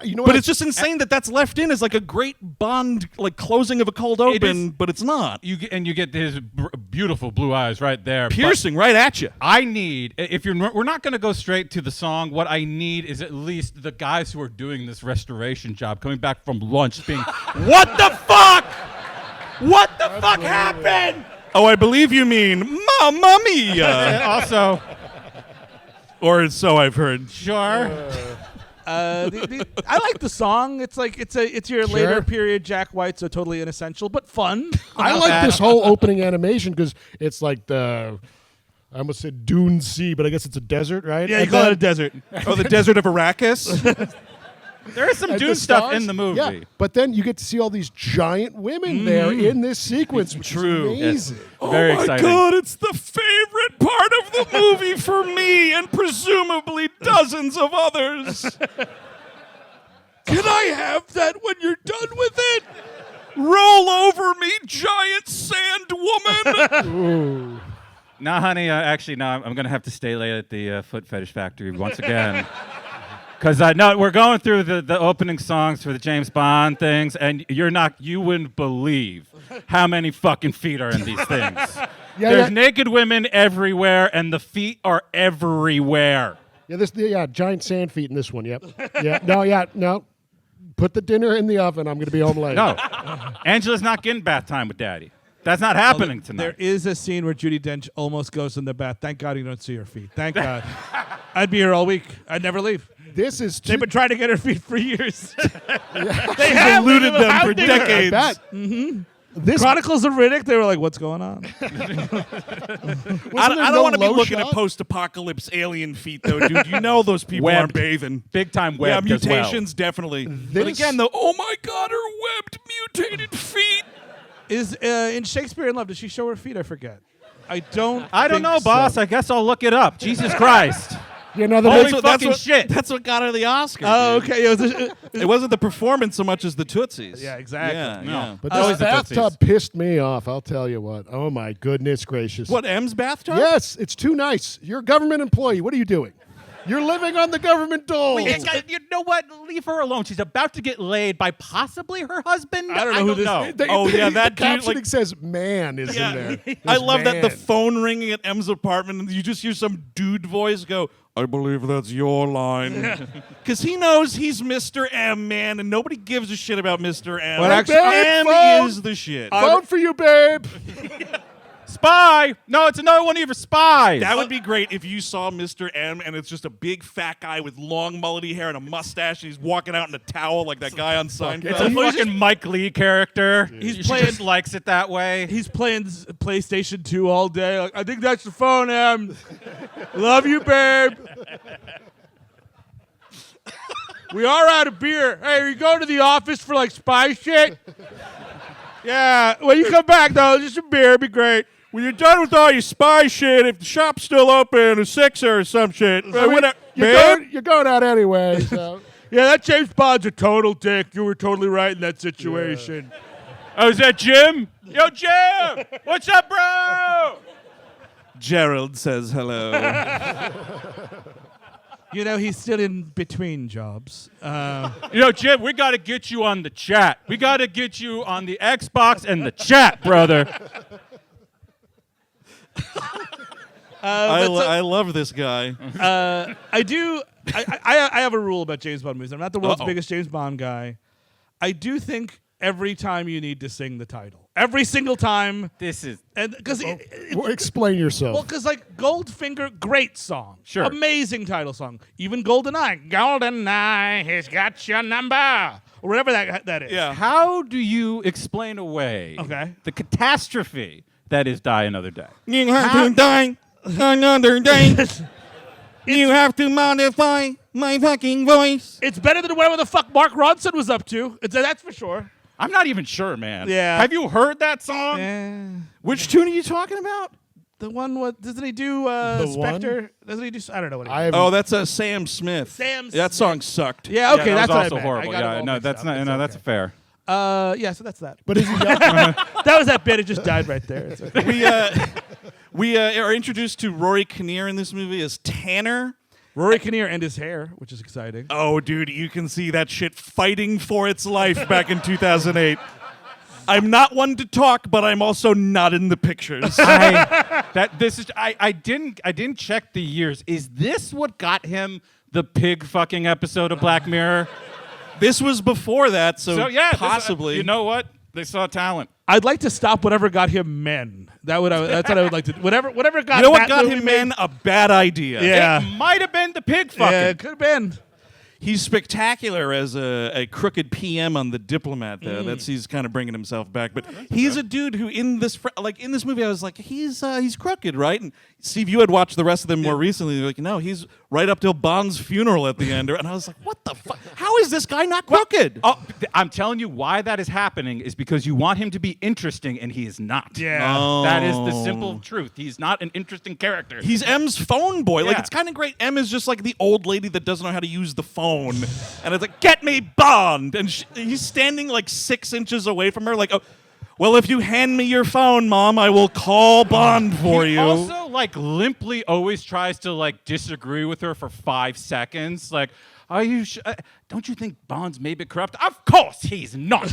You know But what? it's just insane that that's left in as like a great Bond like closing of a cold open, but it's not. You get his beautiful blue eyes right there. but Piercing right at you. I need, if we're not going to go straight to the song. What I need is at least the guys who are doing this restoration job coming back from lunch, being, What the fuck? What the fuck happened? Oh, I believe you mean Mamma Mia. also, Or so I've heard. sure. I like the song. It's like it's your later period Jack White, so totally inessential, but fun. I like this whole opening animation because it's like I almost said Dune Sea, but I guess it's a desert, right? Yeah, you And call then- it a desert. Oh, the desert of Arrakis. There is some And dude the stuff stars- in the movie. Yeah, but then you get to see all these giant women there in this sequence, which True. is amazing. Very oh my exciting. God, it's the favorite part of the movie for me and presumably dozens of others. Can I have that when you're done with it? Roll over me, giant sand woman. No, honey, actually, no, I'm going to have to stay late at the Foot Fetish Factory once again. Because I know we're going through the opening songs for the James Bond things, and you wouldn't believe how many fucking feet are in these things. There's naked women everywhere, and the feet are everywhere. Yeah, giant sand feet in this one. Yep. No. Put the dinner in the oven. I'm going to be home late. No, Angela's not getting bath time with Daddy. That's not happening tonight. There is a scene where Judi Dench almost goes in the bath. Thank God you don't see her feet. Thank God. I'd be here all week. I'd never leave. This is They've been trying to get her feet for years. They have eluded them for there. decades. I bet. This Chronicles of Riddick. They were like, "What's going on?" I don't want to be looking at post-apocalypse alien feet, though, dude. You know those people aren't Webbed. bathing. Big time Yeah, webbed as well. mutations, definitely. But again, though, oh my God, her webbed, mutated feet. Is in Shakespeare in Love? Does she show her feet? I forget. I don't I don't know, think boss. so. I guess I'll look it up. Jesus Christ. You know, Holy the fucking shit. That's what got her the Oscar. Oh, dude. okay. It wasn't the performance so much as the Tootsies. Yeah, exactly. Yeah, No. yeah. But Always this the Tootsies. bathtub pissed me off. I'll tell you what. Oh my goodness gracious! What, M's bathtub? Yes, it's too nice. You're a government employee. What are you doing? You're living on the government dole. You know what? Leave her alone. She's about to get laid by possibly her husband. I don't know who this- know. Oh, yeah, that the dude, captioning like- says "man" is in there. I There's love that the man. phone ringing at M's apartment and you just hear some dude voice go, I believe that's your line. Because he knows he's Mr. M, man, and nobody gives a shit about Mr. M. Well, actually- M phone. is the shit. Vote for you, babe. Spy. No, it's another one of your spies. That would be great if you saw Mr. M and it's just a big fat guy with long mullety hair and a mustache and he's walking out in a towel like that guy on Seinfeld. It's a fucking Mike Lee character. He's She playing- just likes it that way. He's playing PlayStation 2 all day. Like, I think that's the phone, Em. Love you, babe. We are out of beer. Hey, are you going to the office for like spy shit? Yeah. When you come back, though, just a beer. It'd be great. When you're done with all your spy shit, if the shop's still open, a Sixer or some shit, You're going out anyway. So. Yeah, that James Bond's a total dick. You were totally right in that situation. Oh, is that Jim? Yo, Jim! What's up, bro? Gerald says hello. You know, he's still in between jobs. Jim, we got to get you on the chat. We got to get you on the Xbox and the chat, brother. I love this guy. I do. I have a rule about James Bond movies. I'm not the world's Uh-oh. biggest James Bond guy. I do think every time you need to sing the title, every single time, This is and because Well, explain yourself. well, because like Goldfinger, great song, Sure. amazing title song. Even GoldenEye, GoldenEye, he's got your number, or whatever that is. Yeah. how do you explain away Okay. the catastrophe that is Die Another Day? You have to die another day. You have to modify my fucking voice. It's better than whatever the fuck Mark Ronson was up to. That's for sure. I'm not even sure, man. Yeah. Have you heard that song? Yeah. Which tune are you talking about? The one, what doesn't he do? The Spectre? Doesn't he do? I don't know what he I does. have Oh, that's Sam Smith. Sam That song sucked. Yeah, okay, that that's was what also I meant. horrible. I got it Yeah, all no, mixed that's up. not. It's No, that's okay. fair. Yeah, so that's that. But is he? That was that bit. It just died right there. It's okay. We are introduced to Rory Kinnear in this movie as Tanner. Rory Kinnear and his hair, which is exciting. Oh, dude, you can see that shit fighting for its life back in 2008. I'm not one to talk, but I'm also not in the pictures. I didn't check the years. Is this what got him the pig fucking episode of Black Mirror? This was before that, so, yeah, possibly. you know what? They saw talent. I'd like to stop whatever got him men. That's what I would like to do. Whatever got You know what that got movie him, made- man? A bad idea. Yeah. It might have been the pig fucking. Yeah, it could have been. He's spectacular as a crooked PM on The Diplomat, though. He's kind of bringing himself back. But he's a dude who, in this movie, I was like, he's crooked, right? And Steve, you had watched the rest of them more recently. You're like, no, he's right up till Bond's funeral at the end. And I was like, what the fuck? How how is this guy not crooked? Oh, I'm telling you why that is happening is because you want him to be interesting and he is not. Yeah. That is the simple truth. He's not an interesting character. He's M's phone boy. Like, Yeah. it's kind of great. M is just like the old lady that doesn't know how to use the phone. And it's like, get me Bond. And he's standing like 6 inches away from her, like, oh, well, if you hand me your phone, Mom, I will call Bond for he you. also like limply always tries to like disagree with her for 5 seconds. Like, are you don't you think Bond's maybe corrupt? Of course he's not.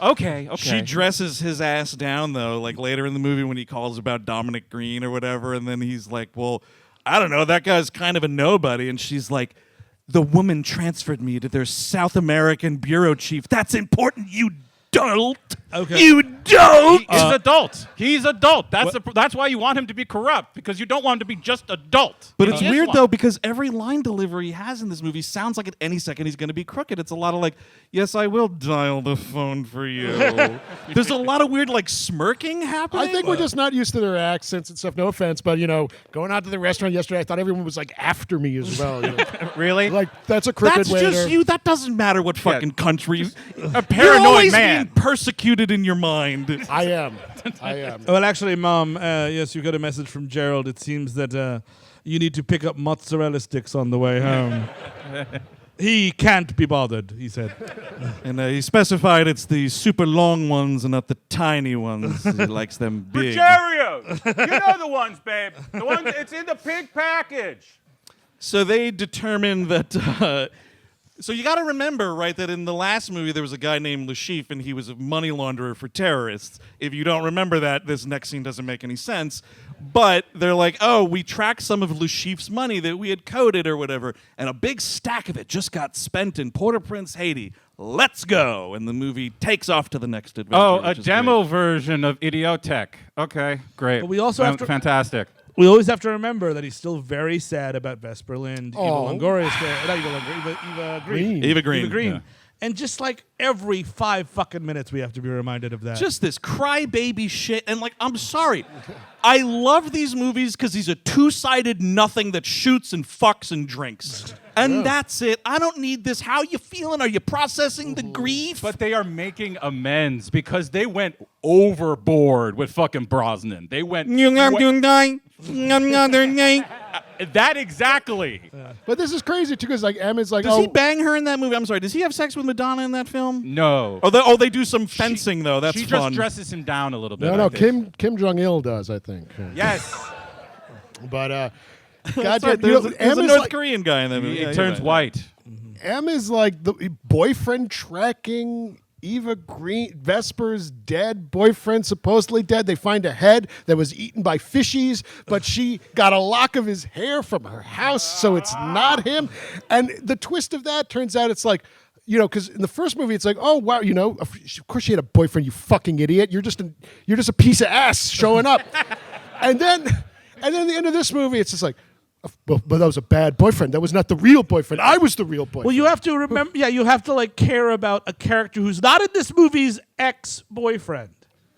Okay. She dresses his ass down, though, like later in the movie when he calls about Dominic Green or whatever. And then he's like, well, I don't know. That guy's kind of a nobody. And she's like, the woman transferred me to their South American bureau chief. That's important, you dolt. Okay. You dolt. He's adult. He's adult. That's why you want him to be corrupt, because you don't want him to be just adult. But He it's is weird, one. though, because every line delivery he has in this movie sounds like at any second he's going to be crooked. It's a lot of like, yes, I will dial the phone for you. There's a lot of weird, like, smirking happening. I think we're just not used to their accents and stuff. No offense, but going out to the restaurant yesterday, I thought everyone was like after me as well. Really? Like that's a crooked That's waiter. just you. That doesn't matter what fucking country. A paranoid You're always man. being persecuted in your mind. I am. Well, actually, Mom, yes, you got a message from Gerald. It seems that you need to pick up mozzarella sticks on the way home. He can't be bothered, he said. And he specified it's the super long ones and not the tiny ones. He likes them big. Cheerios. You know the ones, babe. The ones. It's in the pink package. So they determined that. So you got to remember, right, that in the last movie there was a guy named Lashif, and he was a money launderer for terrorists. If you don't remember that, this next scene doesn't make any sense. But they're like, oh, we tracked some of Lashif's money that we had coded or whatever, and a big stack of it just got spent in Port-au-Prince, Haiti. Let's go! And the movie takes off to the next adventure. Oh, a which is demo great. version of Idiotech. Okay, great. But we also have to- fantastic. We always have to remember that he's still very sad about Vesper Lind, Eva Oh. Longoria's character, not Eva Longoria, Eva Green. Eva Green. Eva Green. Yeah. And just like every 5 fucking minutes, we have to be reminded of that. Just this crybaby shit. And, like, I'm sorry. I love these movies because he's a two-sided nothing that shoots and fucks and drinks. And that's it. I don't need this. How you feeling? Are you processing the grief? But they are making amends because they went overboard with fucking Brosnan. They went that exactly. But this is crazy too, because like M is like, Does oh, he bang her in that movie? I'm sorry. Does he have sex with Madonna in that film? No. Oh, they do some fencing, though. That's she fun. just dresses him down a little bit. no, I think. Kim Jong Il does, I think. Yes. But That's God, right. There's a is North like, Korean guy in that movie. He Yeah, turns you're right. white. M is like the boyfriend tracking Eva Green. Vesper's dead. Boyfriend supposedly dead. They find a head that was eaten by fishies, but she got a lock of his hair from her house, so it's not him. And the twist of that turns out it's like, because in the first movie it's like, oh wow, of course she had a boyfriend, you fucking idiot. You're just a piece of ass showing up. and then at the end of this movie, it's just like, but that was a bad boyfriend. That was not the real boyfriend. I was the real boyfriend. well, you have to remember, you have to like care about a character who's not in this movie's ex-boyfriend.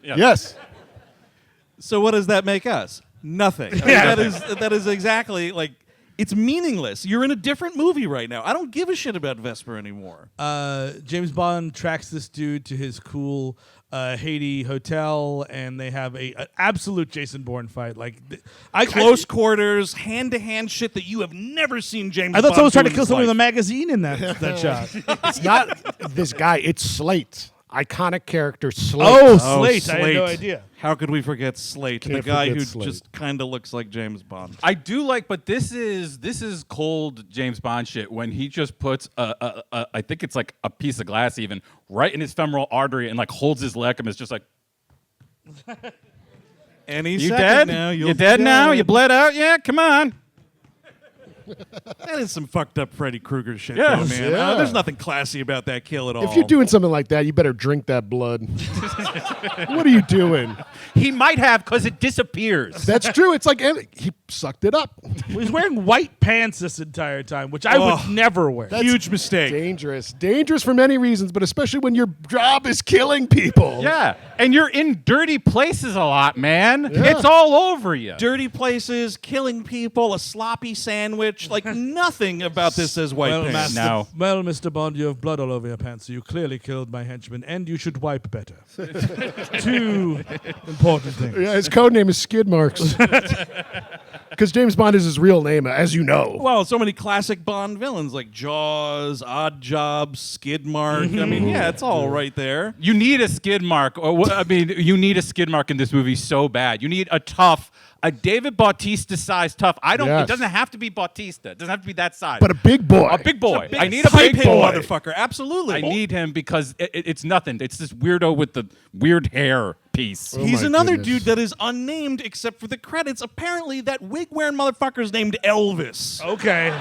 Yes. So what does that make us? Nothing. I mean, that is exactly like it's meaningless. You're in a different movie right now. I don't give a shit about Vesper anymore. James Bond tracks this dude to his cool Haiti hotel, and they have an absolute Jason Bourne fight. Like, Close quarters, hand-to-hand shit that you have never seen James I thought Bond someone was trying do to in kill his someone with a life. magazine in that shot. It's not this guy. It's Slate. Iconic character Slate. Oh, Slate. I had no Slate. idea. How could we forget Slate, the Can't guy forget who Slate. just kind of looks like James Bond? I do like, but this is cold James Bond shit when he just puts I think it's like a piece of glass even right in his femoral artery and like holds his leg and is just like, Any you second dead? now, You dead now? You bled out? Yeah, come on. That is some fucked up Freddy Krueger shit, Yes. though, man. Yeah. There's nothing classy about that kill at all. If you're doing something like that, you better drink that blood. What are you doing? He might have because it disappears. That's true. It's like he sucked it up. He's wearing white pants this entire time, which I would never wear. huge mistake. Dangerous. Dangerous for many reasons, but especially when your job is killing people. Yeah, and you're in dirty places a lot, man. Yeah. It's all over you. Dirty places, killing people, a sloppy sandwich. bitch. Like nothing about this says white Well, pants. No. Well, Mr. Bond, you have blood all over your pants, so you clearly killed my henchman, and you should wipe better. 2 important things. Yeah, his code name is Skid Marks. Because James Bond is his real name, as you know. Well, so many classic Bond villains like Jaws, Odd Job, Skid Mark. I mean, yeah, it's all right there. You need a skid mark, you need a skid mark in this movie so bad. You need a David Bautista-sized tough. It Yes. doesn't have to be Bautista. It doesn't have to be that size. But a big boy. A big boy. Big I need a pipe big hitting boy. motherfucker. Absolutely. I need him because it's nothing. It's this weirdo with the weird hair piece. He's my another goodness. dude that is unnamed except for the credits. Apparently, that wig-wearing motherfucker's named Elvis. Okay.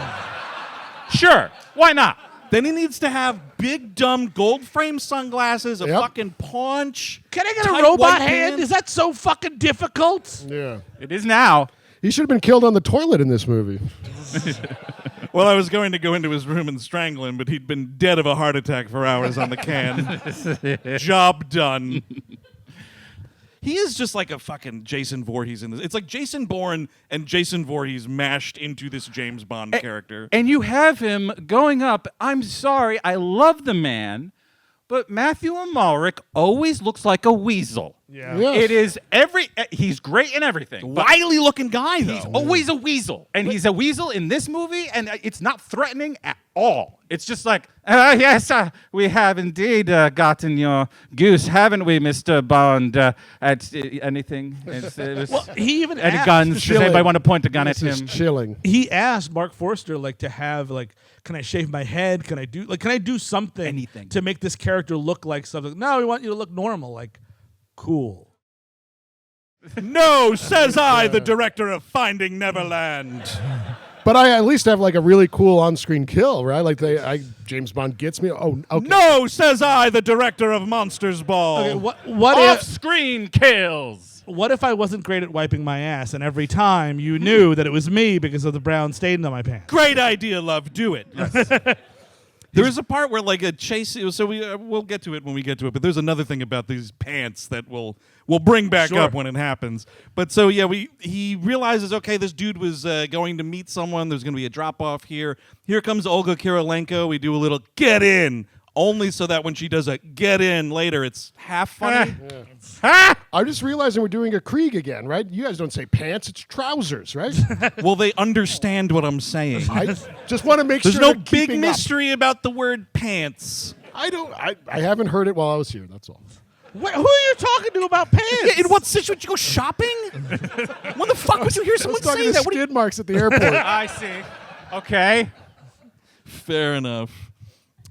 Sure. Why not? Then he needs to have big, dumb, gold-frame sunglasses, a Yep. fucking paunch. Can I get tight a robot white hand? pants. Is that so fucking difficult? Yeah. It is now. He should have been killed on the toilet in this movie. Well, I was going to go into his room and strangle him, but he'd been dead of a heart attack for hours on the can. Job done. He is just like a fucking Jason Voorhees in this. It's like Jason Bourne and Jason Voorhees mashed into this James Bond character. And you have him going up. I'm sorry, I love the man, but Mathieu Amalric always looks like a weasel. Yeah. Yes. It is he's great in everything. But Wily looking guy, though. he's always a weasel. And he's a weasel in this movie, and it's not threatening at all. It's just like, yes, we have indeed gotten your goose, haven't we, Mr. Bond? Anything? He even Any asked, guns? Does chilling. anybody want to point a gun at This is him? chilling. he asked Mark Forster to have can I shave my head? Can I do something Anything. to make this character look like something? No, we want you to look normal, cool. No, says I, the director of Finding Neverland. But I at least have a really cool on-screen kill, right? James Bond gets me. Oh, okay. No, says I, the director of Monsters Ball. Okay, what if Off-screen kills. what if I wasn't great at wiping my ass, and every time you knew that it was me because of the brown stain on my pants? Great idea, love. Do it. There is a part where a chase. So we'll get to it when we get to it. But there's another thing about these pants that we'll bring back Sure. up when it happens. But so yeah, he realizes this dude was going to meet someone. There's going to be a drop off here. Here comes Olga Kurylenko. We do a little get in. Only so that when she does a get in later, it's half funny. I'm just realizing we're doing a Krieg again, right? You guys don't say pants, it's trousers, right? Well, they understand what I'm saying. I just want to make There's sure no they're big keeping up. mystery about the word pants. I haven't heard it while I was here, that's all. Who are you talking to about pants? In what situation? You go shopping? When the fuck would you hear I someone was talking say to that? What do you- skid marks at the airport. I see. Okay. Fair enough.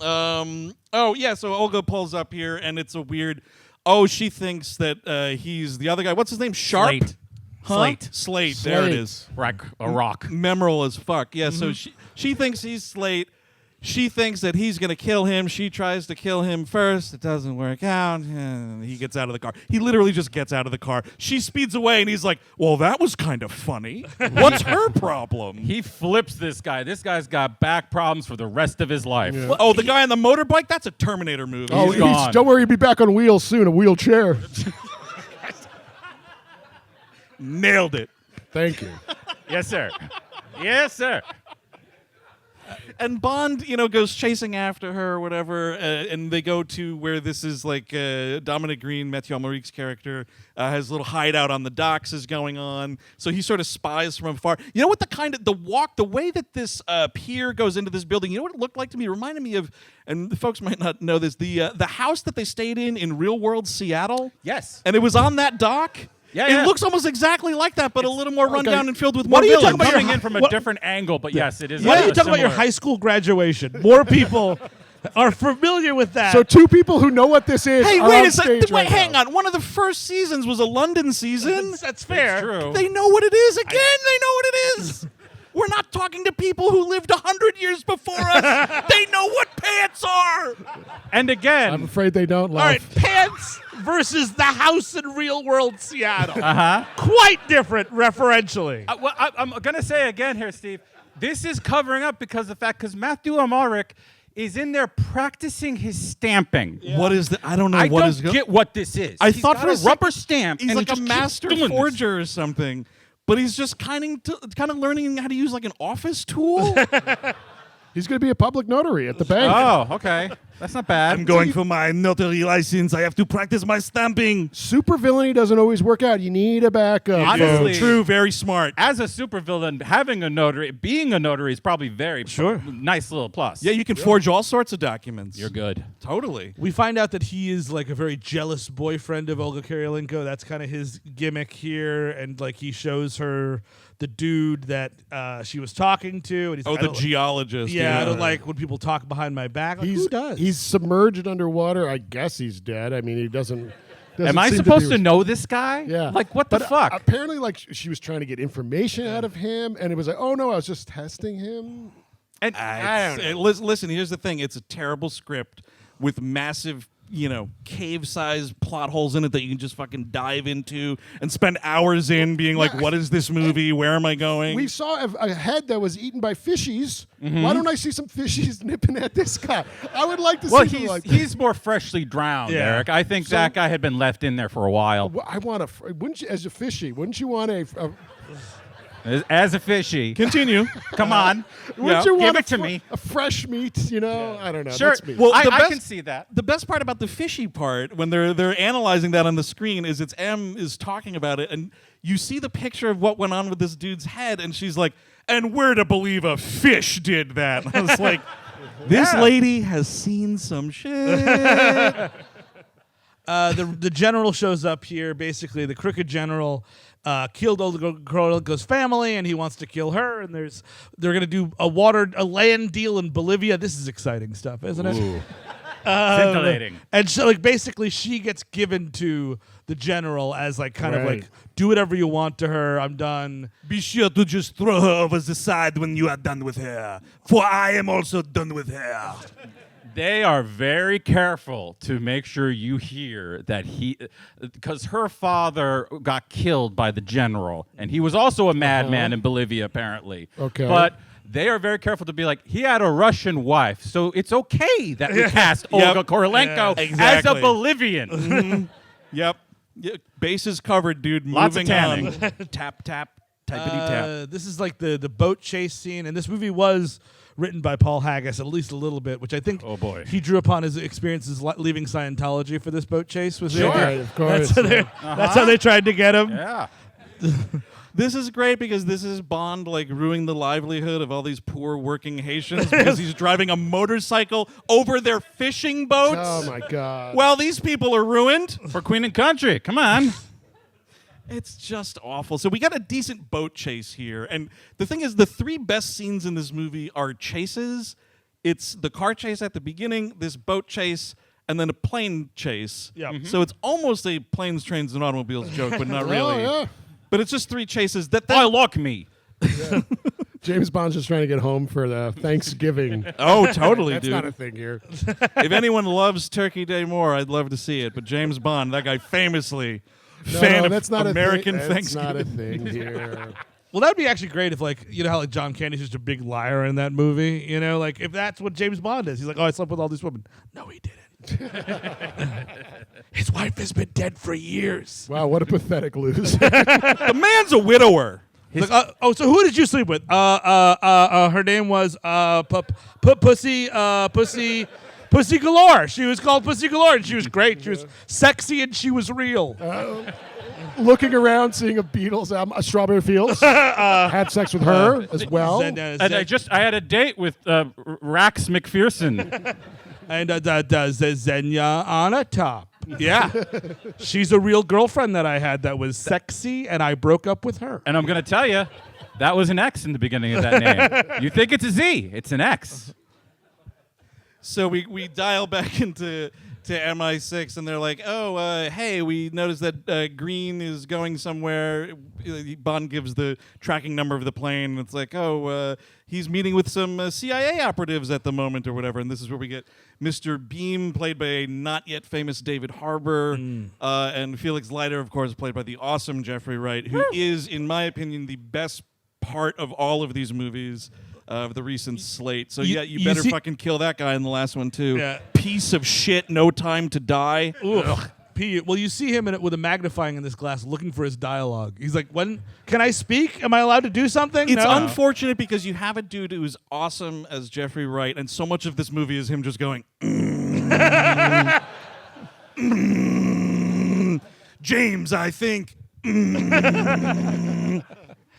Oh yeah, so Olga pulls up here, and it's a weird. Oh, she thinks that he's the other guy. What's his name? Sharp. Slate. Huh? Slate. Slate. There it Slate. is. A rock. Memorable as fuck. Yeah. So she thinks he's Slate. She thinks that he's going to kill him. She tries to kill him first. It doesn't work out. And he gets out of the car. He literally just gets out of the car. She speeds away, and he's like, well, that was kind of funny. What's her problem? He flips this guy. This guy's got back problems for the rest of his life. Yeah. Oh, the guy on the motorbike? That's a Terminator movie. Oh, He's gone. don't worry, he'll be back on wheels soon, a wheelchair. Nailed it. Thank you. Yes, sir. Yes, sir. And Bond, goes chasing after her or whatever, and they go to where this is Dominic Green, Mathieu Amalric's character, has a little hideout on the docks is going on. So he sort of spies from afar. You know what the way that this pier goes into this building, you know what it looked like to me? It reminded me of, and the folks might not know this, the house that they stayed in real world Seattle. Yes. And it was on that dock. Yeah. It looks almost exactly like that, but a little more rundown and filled with What more are you villains. talking about? Coming in from a different angle, but yes, it is. Why don't you talk about your similar. high school graduation? More people are familiar with that. So two people who know what this is Hey, are wait on a second. stage right Hang now. on. One of the first seasons was a London season. That's fair. True. They know what it is. Again, they know what it is. We're not talking to people who lived 100 years before us. They know what pants are. And again, I'm afraid they don't All laugh. right, pants versus the house in real world Seattle. Uh-huh. Quite different referentially. I'm going to say again here, Steve, this is covering up because Mathieu Amalric is in there practicing his stamping. What is that? I don't know I what don't is get what this is. I He's thought got for a a sec- rubber stamp. He's and like he a just master keeps doing this. forger or something. but he's just kind of learning how to use like an office tool. He's going to be a public notary at the bank. Oh, okay. That's not bad. I'm going for my notary license. I have to practice my stamping. Supervillainy doesn't always work out. You need a backup. Honestly, True, very smart. As a supervillain, having a notary, being a notary is probably very nice little plus. Yeah, you can forge all sorts of documents. You're good. Totally. We find out that he is like a very jealous boyfriend of Olga Kurylenko. That's kind of his gimmick here, and like he shows her the dude that she was talking to, and he's like, the geologist. Yeah, I don't like when people talk behind my back. Like, who does? He's submerged underwater. I guess he's dead. I mean, he doesn't. Am I seem supposed to be know this guy? Yeah. Like, what the fuck? Apparently, like she was trying to get information out of him, and it was like, oh no, I was just testing him. And Listen, here's the thing. It's a terrible script with massive, cave-sized plot holes in it that you can just fucking dive into and spend hours in being like, what is this movie? Where am I going? We saw a head that was eaten by fishies. Why don't I see some fishies nipping at this guy? I would like to see something like that. he's more freshly drowned, Eric. I think that guy had been left in there for a while. Well, I want wouldn't you, as a fishy, wouldn't you want As a fishy. Continue. Come on. wouldn't you want Give it to me. a fresh meat, I don't know. Sure. That's me. Well, I can see that. The best part about the fishy part, when they're analyzing that on the screen, is it's M is talking about it, and you see the picture of what went on with this dude's head, and she's like, and we're to believe a fish did that. I was like, this lady has seen some shit. The general shows up here. Basically, the crooked general killed Olga Kurylenko's family, and he wants to kill her. And they're gonna do a land deal in Bolivia. This is exciting stuff, isn't it? Scintillating. And so, like, basically, she gets given to the general as like kind of like, do whatever you want to her. I'm done. Be sure to just throw her over the side when you are done with her, for I am also done with her. They are very careful to make sure you hear that because her father got killed by the general, and he was also a madman in Bolivia, apparently. Okay. But they are very careful to be like, he had a Russian wife, so it's okay that we cast Olga Kurylenko as a Bolivian. Yep. Bases covered, dude. Lots of Moving tanning. on. Tap, tap, tappity tap. This is like the boat chase scene, and this movie was written by Paul Haggis at least a little bit, which I think he drew upon his experiences leaving Scientology for this boat chase. Was Sure, it? of course. That's how they tried to get him. Yeah. This is great because this is Bond like ruining the livelihood of all these poor working Haitians because he's driving a motorcycle over their fishing boats. Oh my God. Well, these people are ruined. For Queen and Country. Come on. It's just awful. So we got a decent boat chase here. And the thing is, the three best scenes in this movie are chases. It's the car chase at the beginning, this boat chase, and then a plane chase. Yeah. So it's almost a planes, trains, and automobiles joke, but not really. Oh, yeah. But it's just three chases. That Look me. James Bond's just trying to get home for the Thanksgiving. Oh, totally, That's dude. not a thing here. If anyone loves Turkey Day more, I'd love to see it. But James Bond, that guy famously No, fan that's of not American a thing. That's Thanksgiving. not a thing here. Well, that'd be actually great if, like, you know how like John Candy's just a big liar in that movie. You know, like if that's what James Bond is, he's like, oh, I slept with all these women. No, he didn't. His wife has been dead for years. Wow, what a pathetic lose. The man's a widower. Like, so who did you sleep with? Her name was Pussy Galore. She was called Pussy Galore, and she was great. She was sexy, and she was real. Looking around, seeing a Beatles album, a Strawberry Fields. Had sex with her as well. And I had a date with Rax McPherson. And Zenya on a top. Yeah. She's a real girlfriend that I had that was sexy, and I broke up with her. And I'm going to tell you, that was an X in the beginning of that name. You think it's a Z. It's an X. So we dial back into MI6, and they're like, oh, hey, we noticed that Green is going somewhere. Bond gives the tracking number of the plane. It's like, oh, he's meeting with some CIA operatives at the moment or whatever. And this is where we get Mr. Beam, played by a not yet famous David Harbour, and Felix Leiter, of course, played by the awesome Jeffrey Wright, who is, in my opinion, the best part of all of these movies. Of the recent slate. So, you better fucking kill that guy in the last one, too. Yeah. Piece of shit, No Time to Die. Well, you see him with a magnifying in this glass looking for his dialogue. He's like, when can I speak? Am I allowed to do something? It's No? unfortunate because you have a dude who's awesome as Jeffrey Wright, and so much of this movie is him just going, James, I think.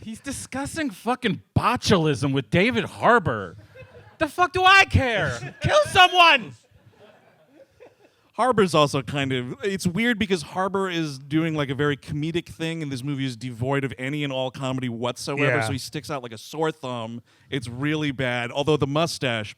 He's discussing fucking botulism with David Harbour. The fuck do I care? Kill someone! Harbour's also it's weird because Harbour is doing like a very comedic thing, and this movie is devoid of any and all comedy whatsoever, Yeah. so he sticks out like a sore thumb. It's really bad, although the mustache,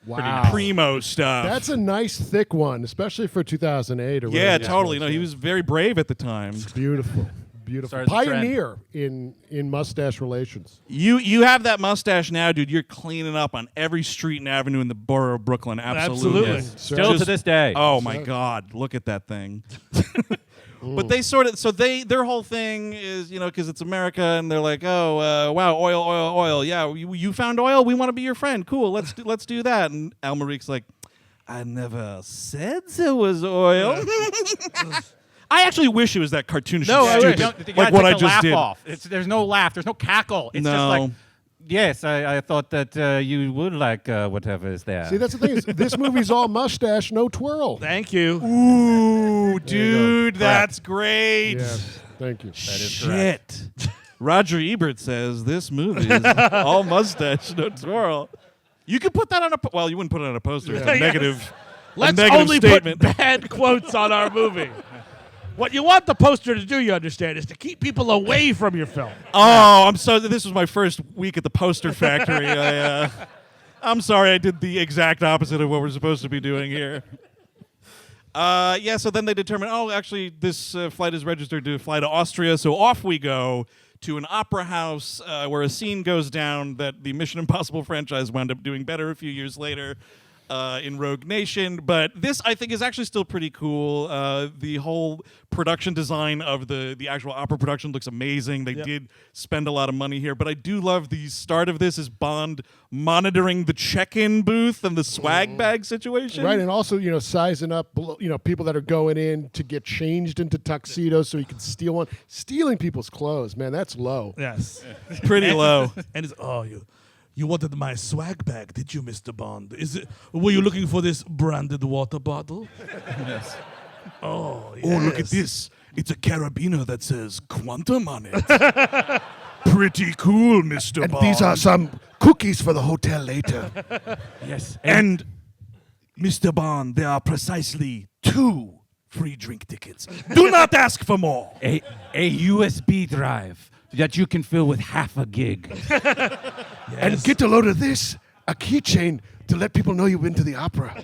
Wow. primo stuff. That's a nice thick one, especially for 2008 or yeah, whatever. totally. No, he was very brave at the time. Beautiful. Beautiful. Sorry, the trend. Pioneer in mustache relations. You have that mustache now, dude. You're cleaning up on every street and avenue in the borough of Brooklyn. Absolutely. Absolutely. Still to this day. Oh my God! Look at that thing. But they their whole thing is, because it's America, and they're like, oh wow, oil. Yeah, you found oil. We want to be your friend. Cool. Let's do that. And Amalric's like, I never said there was oil. I actually wish it was that cartoonish No, and I stupid, like what I just did. Off. There's no laugh. There's no cackle. It's just like, yes, I thought that you would like whatever is there. See, that's the thing. Is this movie's all mustache, no twirl. Thank you. Ooh, dude, that's great. Yes, thank you. Shit. Roger Ebert says this movie is all mustache, no twirl. You could put that on well, you wouldn't put it on a poster. It's a negative, Let's negative only statement. put bad quotes on our movie. What you want the poster to do, you understand, is to keep people away from your film. Oh, this was my first week at the poster factory. I'm sorry, I did the exact opposite of what we're supposed to be doing here. So then they determine, actually, this flight is registered to fly to Austria, so off we go to an opera house where a scene goes down that the Mission Impossible franchise wound up doing better a few years later. In Rogue Nation, but this I think is actually still pretty cool. The whole production design of the actual opera production looks amazing. They did spend a lot of money here, but I do love the start of this is Bond monitoring the check-in booth and the swag bag situation. Right, and also, sizing up, people that are going in to get changed into tuxedos so he can steal one. Stealing people's clothes, man, that's low. Yes. Pretty low. And it's, you wanted my swag bag, did you, Mr. Bond? Were you looking for this branded water bottle? Yes. Oh, yes. Oh, look at this. It's a carabiner that says Quantum on it. Pretty cool, Mr. And Bond. these are some cookies for the hotel later. Yes. And Mr. Bond, there are precisely 2 free drink tickets. Do not ask for more. A USB drive that you can fill with half a gig. And get a load of this, a keychain to let people know you've been to the opera.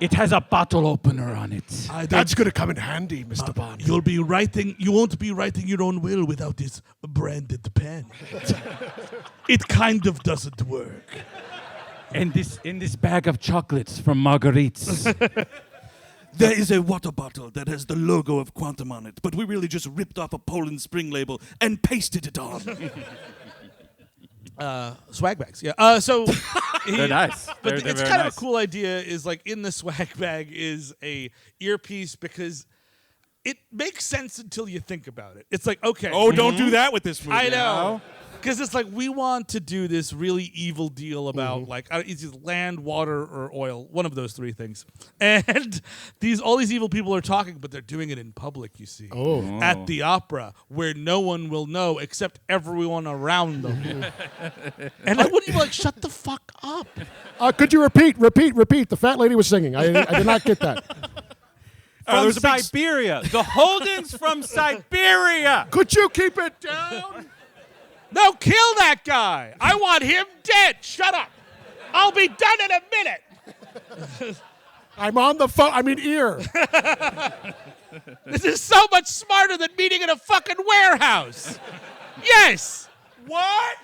It has a bottle opener on it. That's going to come in handy, Mr. Bond. You won't be writing your own will without this branded pen. It kind of doesn't work. And in this bag of chocolates from Marguerite's. There is a water bottle that has the logo of Quantum on it, but we really just ripped off a Poland Spring label and pasted it on. Swag bags, yeah. So They're nice. But They're it's very kind nice. of a cool idea. Is like in the swag bag is a earpiece because it makes sense until you think about it. It's like, okay, Oh, don't do that with this movie. I know. Because it's like we want to do this really evil deal about like it's either land, water, or oil, one of those 3 things. And all these evil people are talking, but they're doing it in public. You see, at the opera where no one will know except everyone around them. And I wouldn't even shut the fuck up. Could you repeat? The fat lady was singing. I did not get that. From Siberia. The Holdens from Siberia. Could you keep it down? No, kill that guy. I want him dead. Shut up. I'll be done in a minute. I'm on the phone. ear. This is so much smarter than meeting in a fucking warehouse. Yes. What?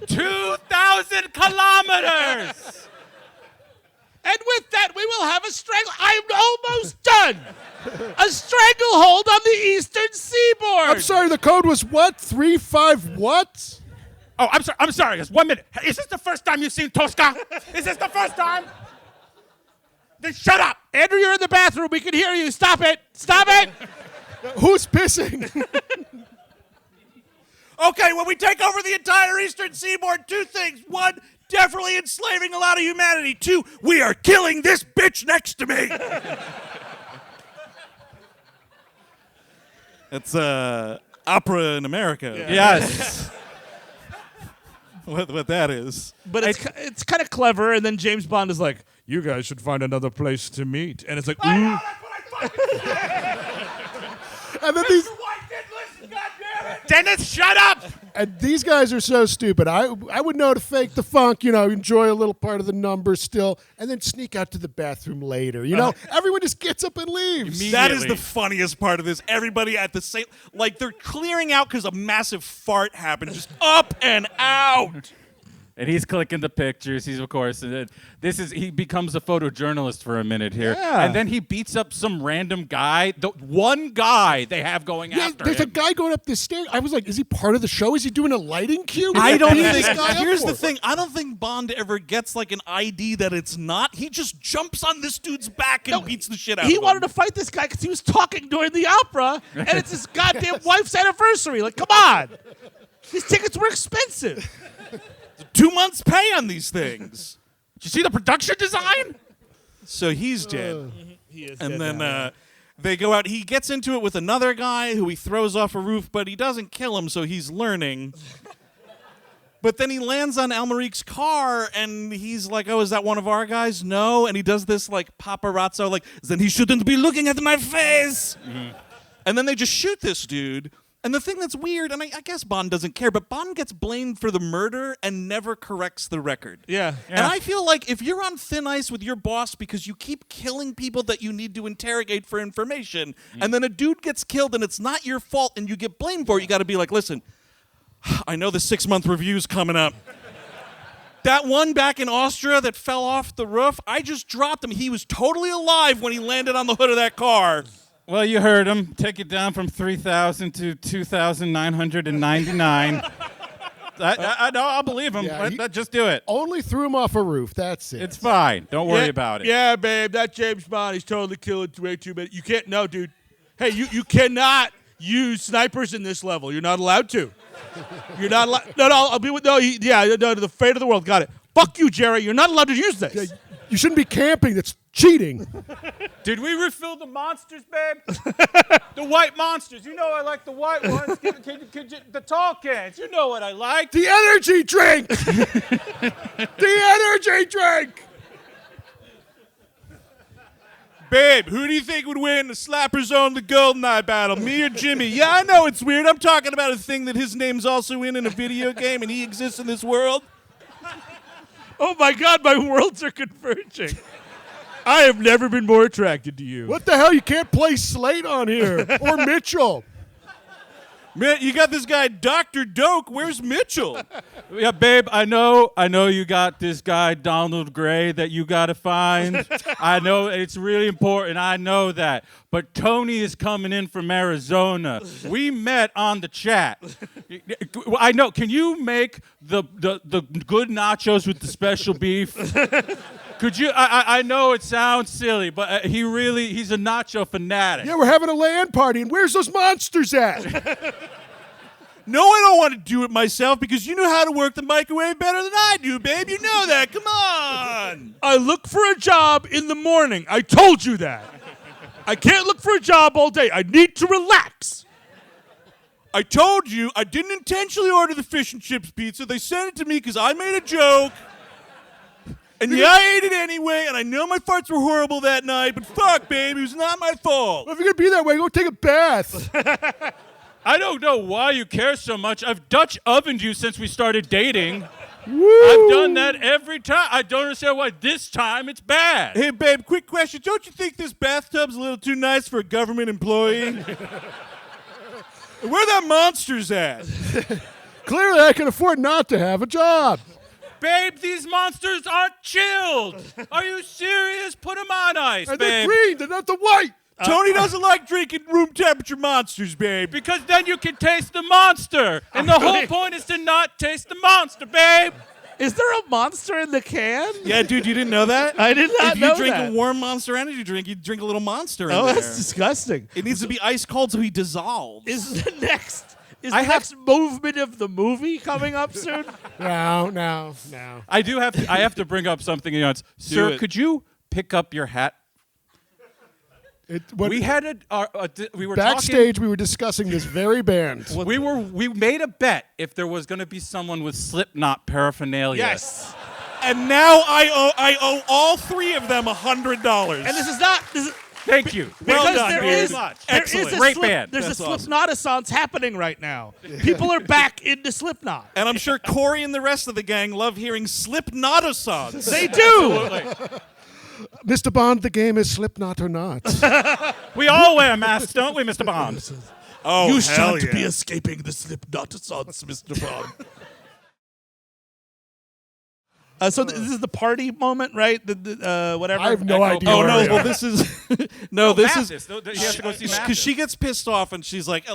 2,000 kilometers. And with that, we will have a strangle. I'm almost done. A stranglehold on the eastern seaboard. I'm sorry, the code was what? 35 what? Oh, I'm sorry. Just 1 minute. Is this the first time you've seen Tosca? Is this the first time? Then shut up. Andrew, you're in the bathroom. We can hear you. Stop it. Stop it. Who's pissing? Okay, when we take over the entire Eastern Seaboard, 2 things. 1, definitely enslaving a lot of humanity. 2, we are killing this bitch next to me. That's opera in America. Yeah. Yes. What that is. But it's kind of clever, and then James Bond is like, you guys should find another place to meet. And it's like, I know, ooh. that's what I fucking said. And then these Mr. White didn't listen, goddammit. Dennis, shut up! and these guys are so stupid. I would know to fake the funk, enjoy a little part of the number still, and then sneak out to the bathroom later. Everyone just gets up and leaves. That is the funniest part of this. Everybody at the same, like they're clearing out because a massive fart happened, just up and out. And he's clicking the pictures. He's, of course, and he becomes a photojournalist for a minute here. Yeah. And then he beats up some random guy, the one guy they have going after There's him. a guy going up this stairs. I was like, is he part of the show? Is he doing a lighting cue? I don't What is think. this guy up Here's for? the thing. I don't think Bond ever gets like an ID that it's not. He just jumps on this dude's back and beats the shit out of him. He wanted to fight this guy because he was talking during the opera, and it's his goddamn wife's anniversary. Like, come on. These tickets were expensive. 2 months' pay on these things. Did you see the production design? So he's dead. He is And dead then now. they go out. He gets into it with another guy who he throws off a roof, but he doesn't kill him, so he's learning. But then he lands on Amalric's car, and he's like, oh, is that one of our guys? No. And he does this, like, paparazzo, like, then he shouldn't be looking at my face. Mm-hmm. And then they just shoot this dude. And the thing that's weird, and I guess Bond doesn't care, but Bond gets blamed for the murder and never corrects the record. Yeah. And I feel like if you're on thin ice with your boss because you keep killing people that you need to interrogate for information, and then a dude gets killed and it's not your fault and you get blamed for it, you got to be like, listen, I know the 6-month review's coming up. That one back in Austria that fell off the roof, I just dropped him. He was totally alive when he landed on the hood of that car. Well, you heard him. Take it down from 3,000 to 2,999. I know. I'll believe him. Yeah, Just do it. Only threw him off a roof. That's it. It's fine. Don't worry about it. Yeah, babe, that James Bond, he's totally killing way too many. You can't, no, dude. Hey, you cannot use snipers in this level. You're not allowed to. You're not allowed. No, I'll be with, no, the fate of the world. Got it. Fuck you, Jerry. You're not allowed to use this. You shouldn't be camping. That's cheating. Did we refill the monsters, babe? The white monsters. You know I like the white ones. The tall cans. You know what I like. The energy drink. The energy drink. Babe, who do you think would win the Slapper Zone, the GoldenEye battle, me or Jimmy? Yeah, I know it's weird. I'm talking about a thing that his name's also in a video game and he exists in this world. Oh, my God, my worlds are converging. I have never been more attracted to you. What the hell? You can't play Slate on here or Mitchell. Man, you got this guy, Dr. Doak. Where's Mitchell? Yeah, babe, I know you got this guy, Donald Gray, that you got to find. I know it's really important. I know that. But Tony is coming in from Arizona. We met on the chat. I know. Can you make the good nachos with the special beef? Could you? I know it sounds silly, but he's a nacho fanatic. Yeah, we're having a LAN party, and where's those monsters at? No, I don't want to do it myself because you know how to work the microwave better than I do, babe. You know that. Come on. I look for a job in the morning. I told you that. I can't look for a job all day. I need to relax. I told you I didn't intentionally order the fish and chips pizza. They sent it to me because I made a joke. And yeah, I ate it anyway, and I know my farts were horrible that night, but fuck, babe, it was not my fault. Well, if you're going to be that way, go take a bath. I don't know why you care so much. I've Dutch ovened you since we started dating. Woo. I've done that every time. I don't understand why this time it's bad. Hey, babe, quick question. Don't you think this bathtub's a little too nice for a government employee? Where that monster's at? Clearly, I can afford not to have a job. Babe, these monsters aren't chilled. Are you serious? Put them on ice, And babe. they're green, they're not the white. Tony doesn't like drinking room temperature monsters, babe. Because then you can taste the monster. And the whole point is to not taste the monster, babe. Is there a monster in the can? Yeah, dude, you didn't know that? I did not if know you drink that. a warm Monster Energy drink, you drink a little monster in Oh, there. that's disgusting. It needs to be ice cold so he dissolves. Is the next movement of the movie coming up soon? No. I have to bring up something else. Sir, it. could you pick up your hat? We had we were backstage. We were discussing this very band. we made a bet if there was going to be someone with Slipknot paraphernalia. Yes. And now I owe all three of them $100. And this is not. Thank you. Well Because done, there dude. is- Excellent. There is a Great band. There's That's a awesome. Slipknot-assance happening right now. People are back into Slipknot. And I'm sure Corey and the rest of the gang love hearing Slipknot songs. They do. Mr. Bond, the game is Slipknot or not. We all wear masks, don't we, Mr. Bond? Oh, You hell shan't be yeah. escaping the Slipknot-assance, Mr. Bond. So this is the party moment, right? Whatever. I have no idea. Oh where no! we Well, are. this is this is Mathis. He has to go see because Mathis. she gets pissed off and she's like Dan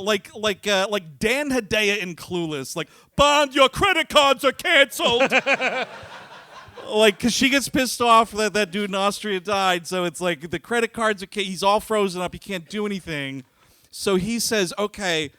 Hedaya in Clueless, like Bond, your credit cards are canceled. Like, because she gets pissed off that that dude in Austria died, so it's like the credit cards are he's all frozen up, he can't do anything. So he says, "Okay,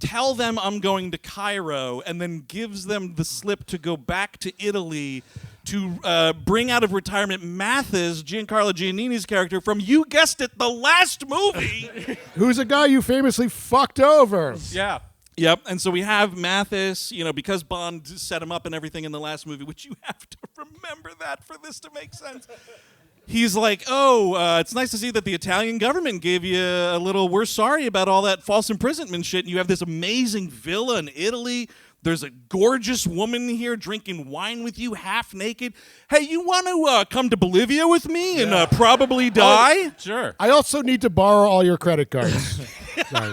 tell them I'm going to Cairo," and then gives them the slip to go back to Italy to bring out of retirement Mathis, Giancarlo Giannini's character from, you guessed it, the last movie. Who's a guy you famously fucked over? Yeah. Yep, and so we have Mathis, because Bond set him up and everything in the last movie, which you have to remember that for this to make sense. He's like, it's nice to see that the Italian government gave you a little, we're sorry about all that false imprisonment shit. And you have this amazing villa in Italy. There's a gorgeous woman here drinking wine with you, half naked. Hey, you want to come to Bolivia with me and probably die? Sure. I also need to borrow all your credit cards. Sorry.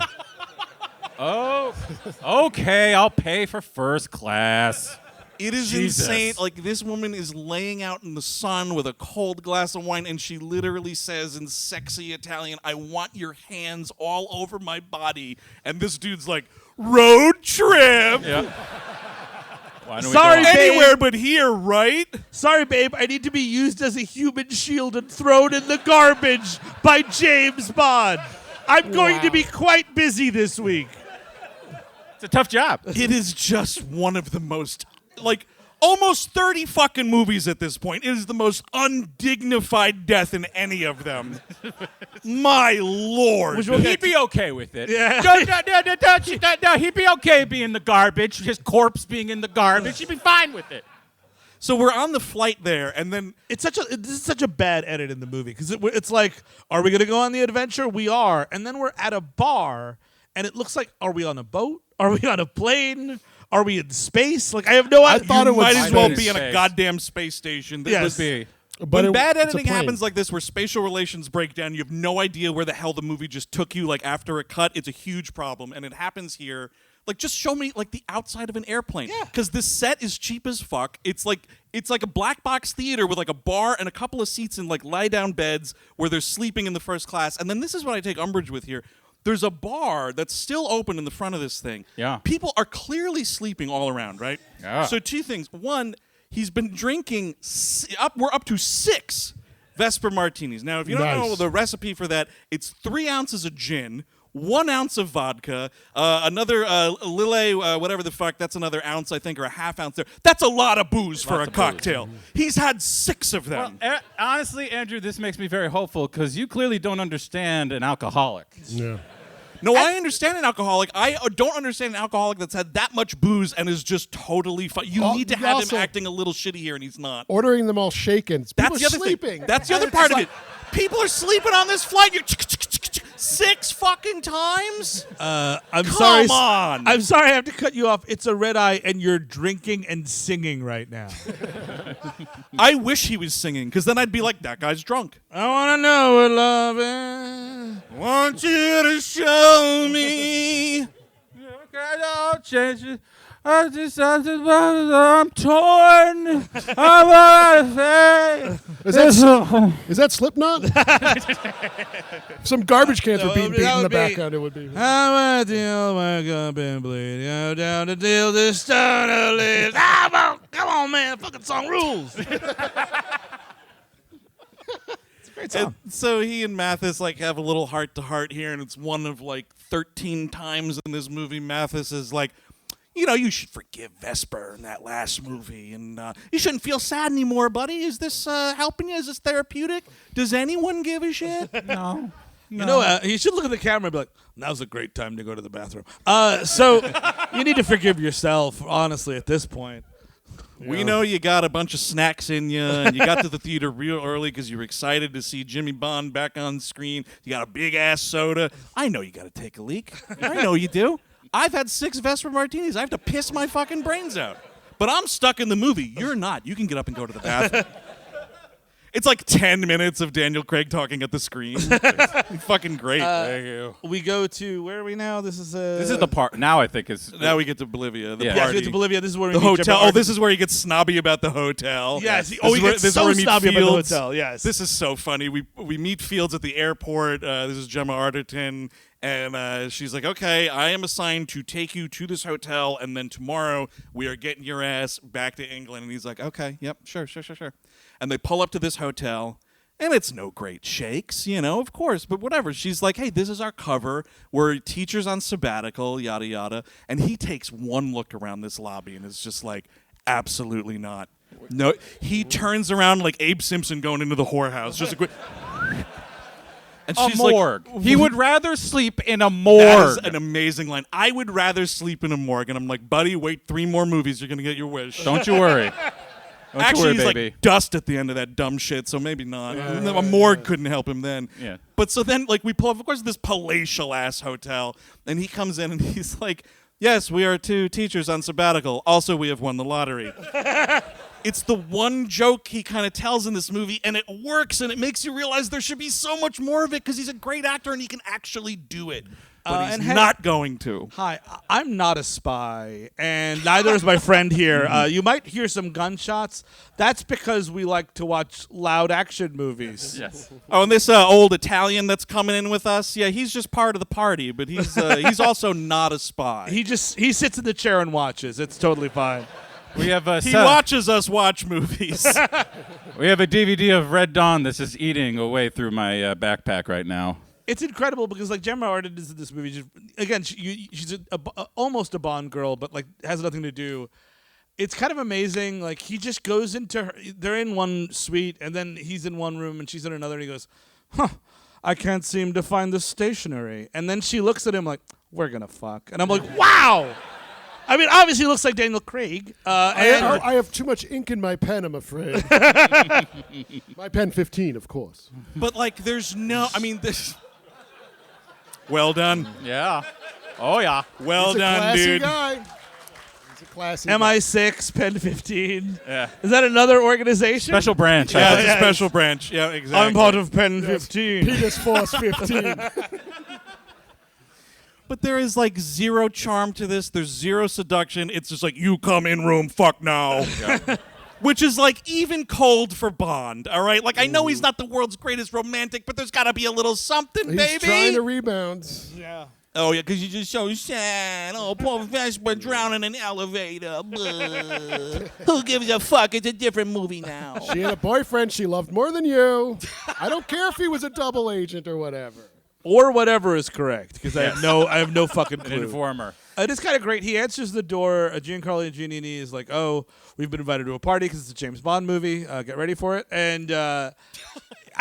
Oh, okay. I'll pay for first class. It is Jesus. insane. Like, this woman is laying out in the sun with a cold glass of wine, and she literally says in sexy Italian, "I want your hands all over my body." And this dude's like, "Road trip." Yeah. Why don't we Sorry, go on? babe. Anywhere but here, right? Sorry, babe. I need to be used as a human shield and thrown in the garbage by James Bond. I'm going to be quite busy this week. It's a tough job. It is just one of the most, almost 30 fucking movies at this point. It is the most undignified death in any of them. My lord. He'd be okay with it. Yeah. No, he'd be okay being the garbage, his corpse being in the garbage. He'd be fine with it. So we're on the flight there, and then This is such a bad edit in the movie because it's like, are we going to go on the adventure? We are, and then we're at a bar, and it looks like, are we on a boat? Are we on a plane? Are we in space? Like, I have no idea. thought it was might as well space. be in a Space. goddamn space station. This Yes. would Be. But when bad it's a editing plane. happens like this, where spatial relations break down, you have no idea where the hell the movie just took you. Like, after a cut, it's a huge problem, and it happens here. Like, just show me the outside of an airplane. Yeah. Because this set is cheap as fuck. It's like a black box theater with a bar and a couple of seats in lie down beds where they're sleeping in the first class. And then this is what I take umbrage with here. There's a bar that's still open in the front of this thing. Yeah. People are clearly sleeping all around, right? Yeah. So two things. One, he's been drinking we're up to 6 Vesper martinis. Now, if you don't Nice. know the recipe for that, it's 3 ounces of gin, 1 ounce of vodka, another Lillet, whatever the fuck, that's another ounce, I think, or a half ounce there. That's a lot of booze for a cocktail. He's had 6 of them. Well, honestly, Andrew, this makes me very hopeful because you clearly don't understand an alcoholic. Yeah. No, I understand an alcoholic. I don't understand an alcoholic that's had that much booze and is just totally fine. You need to have also- him acting a little shitty here, and he's not. Ordering them all shaken. That's People the other sleeping. thing. That's the other And part it's of it. People are sleeping on this flight. You're 6 fucking times. I'm Come sorry. on. I'm sorry. I have to cut you off. It's a red eye, and you're drinking and singing right now. I wish he was singing, because then I'd be like, that guy's drunk. I want to know what love is. Want you to show me. I'm torn. I'm out of faith. Is that Slipknot? Some garbage cans were being that beaten in would the be- background. It would be. I want to deal my cup and bleed. Go down to deal this stone of lives. Come on, man. man. Fucking song rules. It's a great song. And so he and Mathis like have a little heart-to-heart here, and it's one of like 13 times in this movie Mathis is like, you know, you should forgive Vesper in that last movie, and you shouldn't feel sad anymore, buddy. Is this helping you? Is this therapeutic? Does anyone give a shit? No. You know, he should look at the camera and be like, now's a great time to go to the bathroom. So you need to forgive yourself, honestly, at this point. We know you got a bunch of snacks in you, and you got to the theater real early because you were excited to see Jimmy Bond back on screen. You got a big-ass soda. I know you got to take a leak. I know you do. I've had 6 Vesper martinis. I have to piss my fucking brains out. But I'm stuck in the movie. You're not. You can get up and go to the bathroom. It's like 10 minutes of Daniel Craig talking at the screen. Fucking great. Thank you. We go to, where are we now? This is the part. Now I think is. Now we get to Bolivia, the Yeah. Yeah, party. we get to Bolivia. This is where we The meet hotel. Gemma Oh, this is where he gets snobby about the hotel. Yes. This Oh, is he where- gets this is so where we meet snobby about the Fields. hotel. Yes. This is so funny. We meet Fields at the airport. This is Gemma Arterton, and she's like, "Okay, I am assigned to take you to this hotel, and then tomorrow we are getting your ass back to England." And he's like, "Okay, yep, sure." And they pull up to this hotel. And it's no great shakes, you know, of course, but whatever. She's like, hey, this is our cover. We're teachers on sabbatical, yada, yada. And he takes one look around this lobby and is just like, absolutely not. No, he turns around like Abe Simpson going into the whorehouse. Just a quick. And A she's morgue. like, He would rather sleep in a that morgue. is an amazing line. I would rather sleep in a morgue. And I'm like, buddy, wait 3 more movies. You're going to get your wish. Don't you worry. Don't Actually, you worry, he's baby. like dust at the end of that dumb shit, so maybe not. A morgue couldn't help him then. Yeah. But so then, like, we pull up, of course, this palatial ass hotel, and he comes in and he's like, yes, we are 2 teachers on sabbatical. Also, we have won the lottery. It's the one joke he kind of tells in this movie, and it works, and it makes you realize there should be so much more of it because he's a great actor and he can actually do it. But he's and hey- not going to. Hi, I'm not a spy, and neither is my friend here. You might hear some gunshots. That's because we like to watch loud action movies. Yes. Oh, and this old Italian that's coming in with us, yeah, he's just part of the party, but he's also not a spy. He sits in the chair and watches. It's totally fine. We have a He watches us watch movies. We have a DVD of Red Dawn that's just eating away through my backpack right now. It's incredible because like Gemma Arterton is in this movie. She's almost a Bond girl, but like has nothing to do. It's kind of amazing. Like he just goes into her. They're in one suite, and then he's in one room, and she's in another. And he goes, "Huh, I can't seem to find the stationery." And then she looks at him like, "We're gonna fuck." And I'm like, "Wow." I mean, obviously, it looks like Daniel Craig. I have too much ink in my pen, I'm afraid. My pen 15, of course. But like, there's no. I mean, this. Well done. Yeah. Oh, yeah. Well He's a done, classy dude. guy. He's a classy guy. MI6, Pen 15. Yeah. Is that another organization? Special branch. Yeah, I it's think. a special branch. Yeah, exactly. I'm part of Pen 15. Penis Force 15. But there is like zero charm to this. There's zero seduction. It's just like, you come in room, fuck now. Which is like even cold for Bond, all right? Like, I know he's not the world's greatest romantic, but there's got to be a little something, He's baby. trying to rebound. Oh, yeah, because you're just so sad. Oh, poor Vesper drowning in an elevator. Blah. Who gives a fuck? It's a different movie now. She had a boyfriend she loved more than you. I don't care if he was a double agent or whatever. Or whatever is correct, because I have no fucking An clue. informer. It's kind of great. He answers the door. Giancarlo Giannini is like, "Oh, we've been invited to a party because it's a James Bond movie. Get ready for it." And I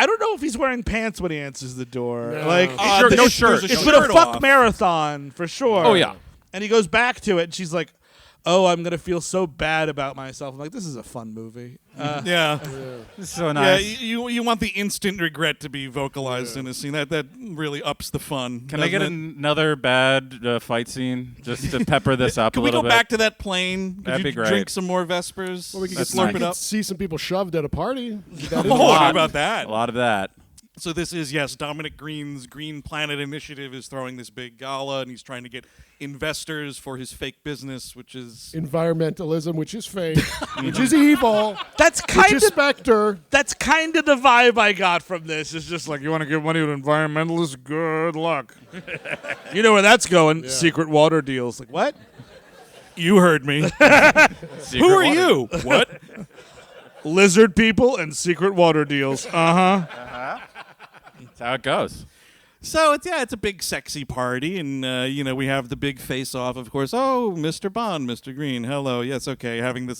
don't know if he's wearing pants when he answers the door. No. Like, Shirt- no shirt. It's No been a shirt fuck off. marathon for sure. Oh, yeah. And he goes back to it, and she's like, "Oh, I'm gonna feel so bad about myself." I'm like, "This is a fun movie." Yeah. So Yeah, nice. you want the instant regret to be vocalized in a scene. That really ups the fun. Can I get doesn't it? another bad fight scene just to pepper this up a Can we little go bit? back to that plane? Could That'd you be great. drink some more Vespers? Well, we could That's get slurp it up. see some people shoved at a party. That is Oh, a how about that? A lot of that. So this is, yes, Dominic Green's Green Planet Initiative is throwing this big gala, and he's trying to get investors for his fake business, which is... environmentalism, which is fake, which is evil, That's which kind is of Spectre. that's kind of the vibe I got from this. It's just like, you want to give money to environmentalists? Good luck. You know where that's going. Secret water deals. Like, what? You heard me. Secret Who are water. you? What? Lizard people and secret water deals. That's how it goes. So it's a big sexy party, and we have the big face-off, of course. Oh, Mr. Bond, Mr. Green, hello. Yes, okay, having this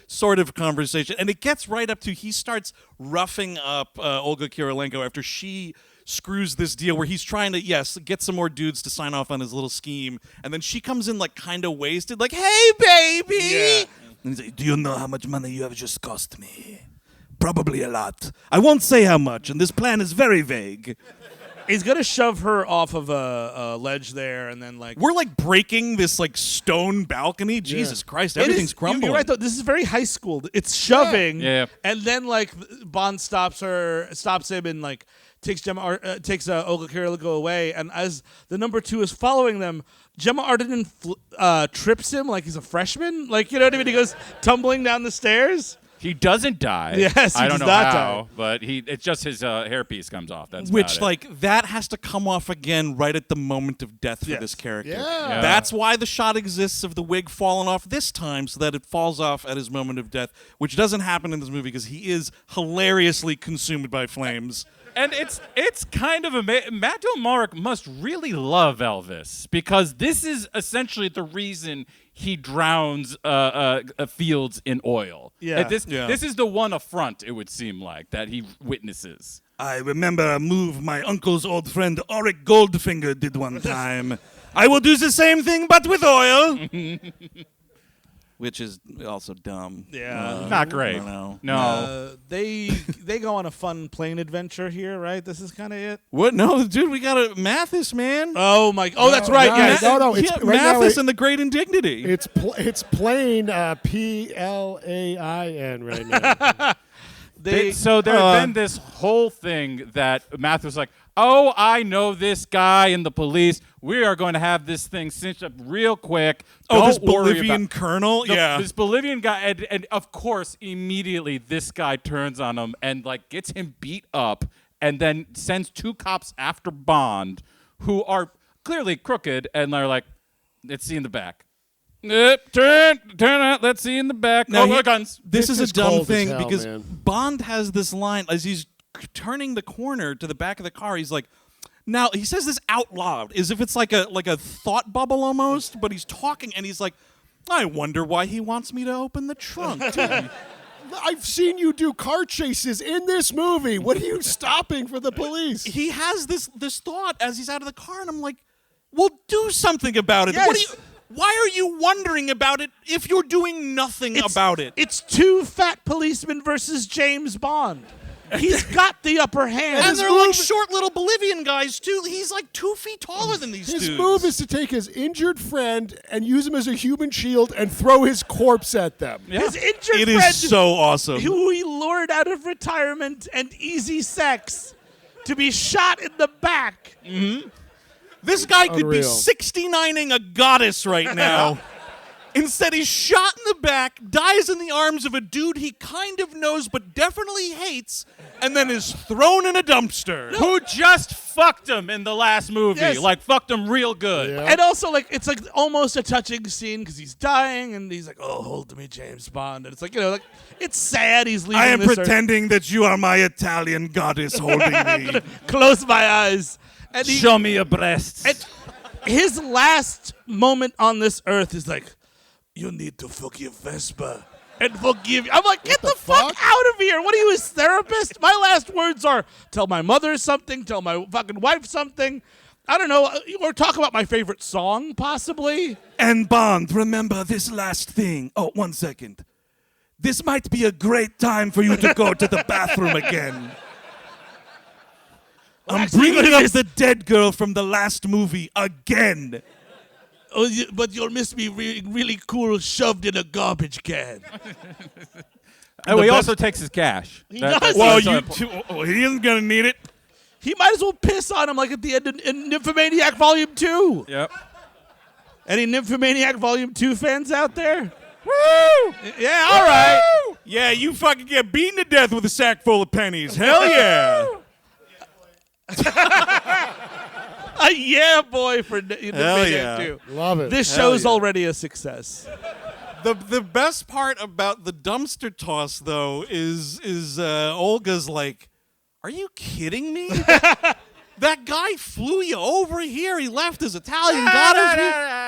sort of conversation, and it gets right up to he starts roughing up Olga Kurylenko after she screws this deal where he's trying to get some more dudes to sign off on his little scheme, and then she comes in like kind of wasted, like, "Hey, baby," and he's like, "Do you know how much money you have just cost me? Probably a lot. I won't say how much, and this plan is very vague." He's gonna shove her off of a ledge there, and then like We're like breaking this like stone balcony. Jesus Christ, everything's crumbling. You're right though. This is very high school. It's shoving, Yeah. and then like Bond stops him, and like takes Olga Kurylenko away. And as the number 2 is following them, Gemma Arterton trips him like he's a freshman. Like, you know what I mean? He goes tumbling down the stairs. He doesn't die. Yes, he I don't does know not how, die. but it's just his hairpiece comes off. That's Which, about it. like, that has to come off again right at the moment of death for Yes. this character. Yeah. That's why the shot exists of the wig falling off this time, so that it falls off at his moment of death, which doesn't happen in this movie because he is hilariously consumed by flames. And it's kind of amazing. Mathieu Amalric must really love Elvis, because this is essentially the reason he drowns fields in oil. Yeah. This is the one affront, it would seem like, that he witnesses. I remember a move my uncle's old friend Auric Goldfinger did one time. I will do the same thing, but with oil. Which is also dumb. Yeah. Not great. I don't know. No. They go on a fun plane adventure here, right? This is kind of it. What? No, dude, we got a Mathis, man. Oh my! Oh, that's right. no, Yes. no, it's right now Mathis and the Great Indignity. It's plain PLAIN right now. So there's been this whole thing that Matthew's like, oh, I know this guy in the police. We are going to have this thing cinched up real quick. this Don't worry Bolivian about-" colonel? This Bolivian guy, and of course, immediately this guy turns on him and like gets him beat up, and then sends 2 cops after Bond, who are clearly crooked, and they're like, let's see in the back. Turn out. Let's see in the back. Now, No guns. This is a is dumb cold as thing hell, because man. Bond has this line as he's turning the corner to the back of the car. He's like, now he says this out loud as if it's like a thought bubble almost, but he's talking and he's like, I wonder why he wants me to open the trunk. I've seen you do car chases in this movie. What are you stopping for the police? He has this thought as he's out of the car, and I'm like, well, do something about it. Yes. Why are you wondering about it if you're doing nothing about it? It's 2 fat policemen versus James Bond. He's got the upper hand. And they're like short little Bolivian guys, too. He's like 2 feet taller than these His dudes. move is to take his injured friend and use him as a human shield and throw his corpse at them. His injured It friend, is so awesome. who he lured out of retirement and easy sex, to be shot in the back. This guy could be Unreal. 69ing a goddess right now. Instead, he's shot in the back, dies in the arms of a dude he kind of knows but definitely hates, and then is thrown in a dumpster. Who just fucked him in the last movie? Yes. Like fucked him real good. Yeah. And also, like, it's like almost a touching scene because he's dying, and he's like, "Oh, hold me, James Bond." And it's like, like it's sad. He's leaving. I am this earth. pretending that you are my Italian goddess holding me. Close my eyes. And he, Show me your breasts. and his last moment on this earth is like, "You need to forgive Vespa and forgive." I'm like, get the fuck out of here! What are you, his therapist? My last words are, tell my mother something, tell my fucking wife something. I don't know, or talk about my favorite song, possibly. And Bond, remember this last thing. Oh, 1 second. This might be a great time for you to go to the bathroom again. I'm bringing up the dead girl from the last movie again. Oh, but you'll miss me really cool shoved in a garbage can. Oh, he also takes his cash. He That- does. that's Well, also he isn't gonna need it. He might as well piss on him like at the end in Nymphomaniac Volume 2. Yep. Any Nymphomaniac Volume 2 fans out there? Woo! Yeah, all right. Yeah, you fucking get beaten to death with a sack full of pennies. Hell yeah. Yeah, boy, for in the Hell video yeah. too. Love it. This Hell show's yeah. already a success. The best part about the dumpster toss though is Olga's like, "Are you kidding me? That guy flew you over here. He left his Italian, got us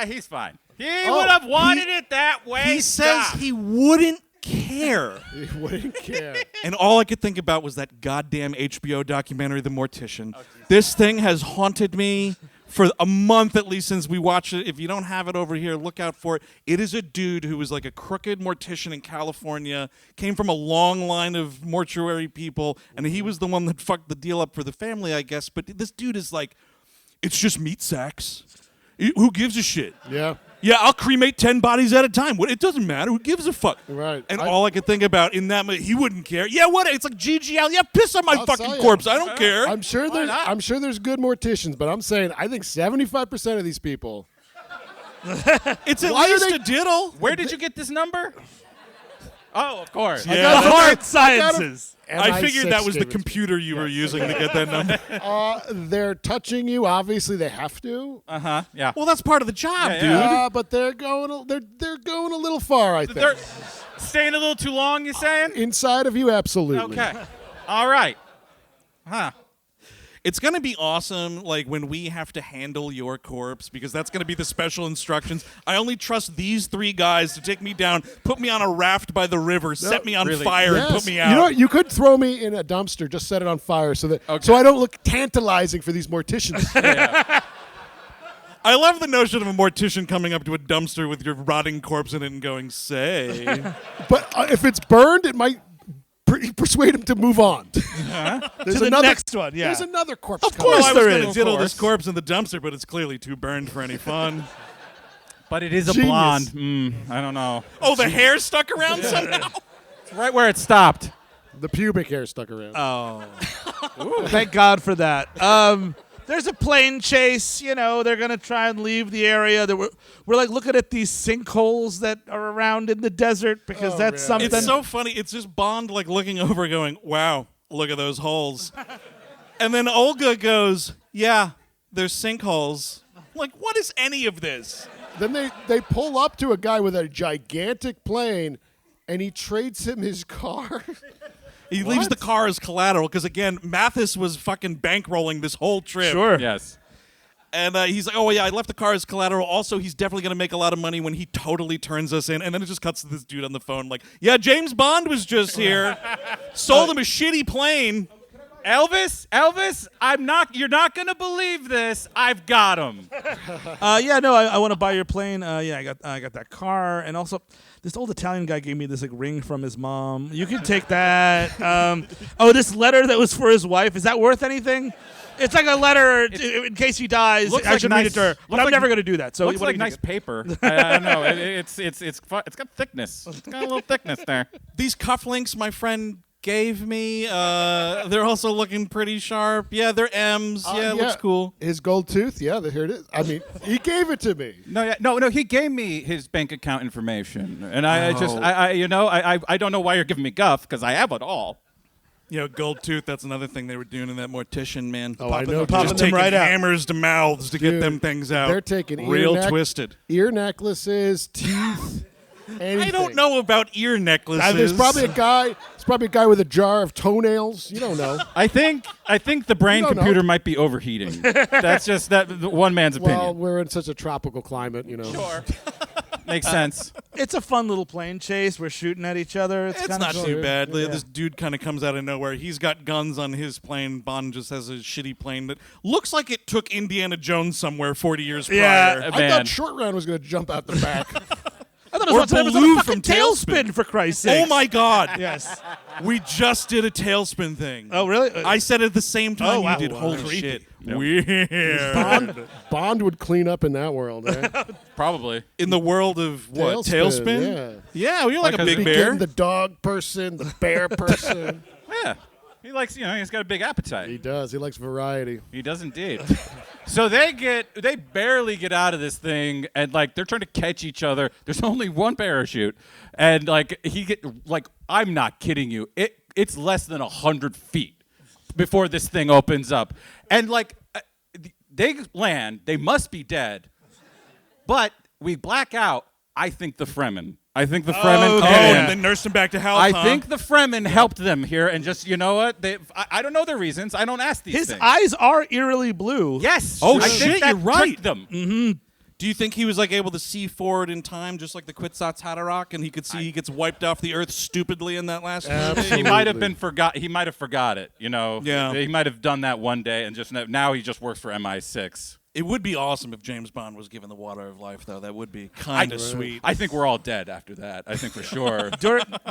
here." He's fine. He would have wanted it that way. He says he wouldn't care. He wouldn't care. And all I could think about was that goddamn HBO documentary, The Mortician. This thing has haunted me for a month at least since we watched it. If you don't have it over here, look out for it. It is a dude who was like a crooked mortician in California, came from a long line of mortuary people, and he was the one that fucked the deal up for the family, I guess. But this dude is like, it's just meat sacks. Who gives a shit? Yeah. Yeah, I'll cremate 10 bodies at a time. It doesn't matter. Who gives a fuck? Right. And all I could think about in that, he wouldn't care. Yeah, what? It's like GGL. Yeah, piss on my I'll fucking tell ya. corpse. I don't care. I'm sure there's good morticians, but I'm saying I think 75% of these people. It's at Why are least they- a diddle. Where did you get this number? Oh, of course. Yeah. The that's- hard sciences. I figured that was the gave it to me. computer you were using to get that number. They're touching you. Obviously, they have to. Yeah. Well, that's part of the job, Yeah, dude. yeah. But they're going. They're going a little far. I think. They're staying a little too long, you saying? Inside of you, absolutely. Okay. All right. Huh. It's going to be awesome, like, when we have to handle your corpse, because that's going to be the special instructions. I only trust these 3 guys to take me down, put me on a raft by the river, set me on really? fire, Yes. and put me out. You know what? You could throw me in a dumpster, just set it on fire, so I don't look tantalizing for these morticians. I love the notion of a mortician coming up to a dumpster with your rotting corpse in it and going, say. But if it's burned, it might persuade him to move on. There's To the another next one, yeah. There's another corpse. Of coming. course I was there going to is, diddle of this course. corpse in the dumpster, but it's clearly too burned for any fun. But it is a Genius. blonde. I don't know. Oh, the hair stuck around somehow? It's right where it stopped. The pubic hair stuck around. Thank God for that. There's a plane chase. You know, they're gonna try and leave the area. We're like looking at these sinkholes that are around in the desert because that's yeah. something. It's so funny. It's just Bond like looking over going, wow, look at those holes. And then Olga goes, yeah, there's sinkholes. I'm like, what is any of this? Then they pull up to a guy with a gigantic plane, and he trades him his car. He leaves the car as collateral because, again, Mathis was fucking bankrolling this whole trip. Sure. Yes. And he's like, oh, yeah, I left the car as collateral. Also, he's definitely going to make a lot of money when he totally turns us in. And then it just cuts to this dude on the phone like, yeah, James Bond was just here. Sold him a shitty plane. Elvis, you're not going to believe this. I've got him. I want to buy your plane. I got that car, and also this old Italian guy gave me this like ring from his mom. You can take that. This letter that was for his wife, is that worth anything? It's like a letter in case he dies. Looks I like should nice- read it to her, but looks I'm like- never going to do that. So Looks what like do you nice think? paper. I don't know. It's got thickness. It's got a little thickness there. These cufflinks my friend gave me, they're also looking pretty sharp. Yeah, they're M's. Yeah, it looks cool. His gold tooth, yeah, here it is. I mean, he gave it to me. No. He gave me his bank account information, and I don't know why you're giving me guff because I have it all. You know, gold tooth, that's another thing they were doing in that mortician, man. Oh, I know. popping Just them taking right out. hammers to mouths to get Dude, them things out. they're taking real ear twisted. Ear necklaces, teeth, anything. I don't know about ear necklaces. There's probably a guy. It's probably a guy with a jar of toenails. You don't know. I think the brain You don't computer know. might be overheating. That's just one man's Well, opinion. we're in such a tropical climate, you know. Sure. Makes sense. It's a fun little plane chase. We're shooting at each other. It's It's kind not of too bad. Yeah. This dude kind of comes out of nowhere. He's got guns on his plane. Bond just has a shitty plane that looks like it took Indiana Jones somewhere 40 years Yeah. prior. I Man. thought Short Round was going to jump out the back. I thought Or it was Baloo a from fucking Tailspin. tailspin, for Christ's sake. Oh my God. Yes. We just did a tailspin thing. Oh, really? I said it at the same time Oh, wow. you did. Wow. Holy Creepy. shit. Weird. Bond would clean up in that world. Eh? Probably. In the world of what? Tailspin? Yeah, you're like a big bear. Begin the dog person, the bear person. Yeah. He likes, he's got a big appetite. He does. He likes variety. He does indeed. So they barely get out of this thing, and they're trying to catch each other. There's only one parachute, and I'm not kidding you. It's less than 100 feet before this thing opens up, and they land. They must be dead. But we black out. I think the Fremen. I think the Fremen. and then nursed him back to health. I think the Fremen helped them here, and just you know what? I don't know their reasons. I don't ask these His things. eyes are eerily blue. Yes. Oh, I shit, think that you're right. tricked them. Do you think he was like able to see forward in time, just like the Kwisatz Haderach, and he could see he gets wiped off the earth stupidly in that last movie? He might have been forgot. He might have forgot it. You know. Yeah. He might have done that one day, and just now he just works for MI6. It would be awesome if James Bond was given the water of life, though. That would be kind of sweet. I think we're all dead after that. I think for sure.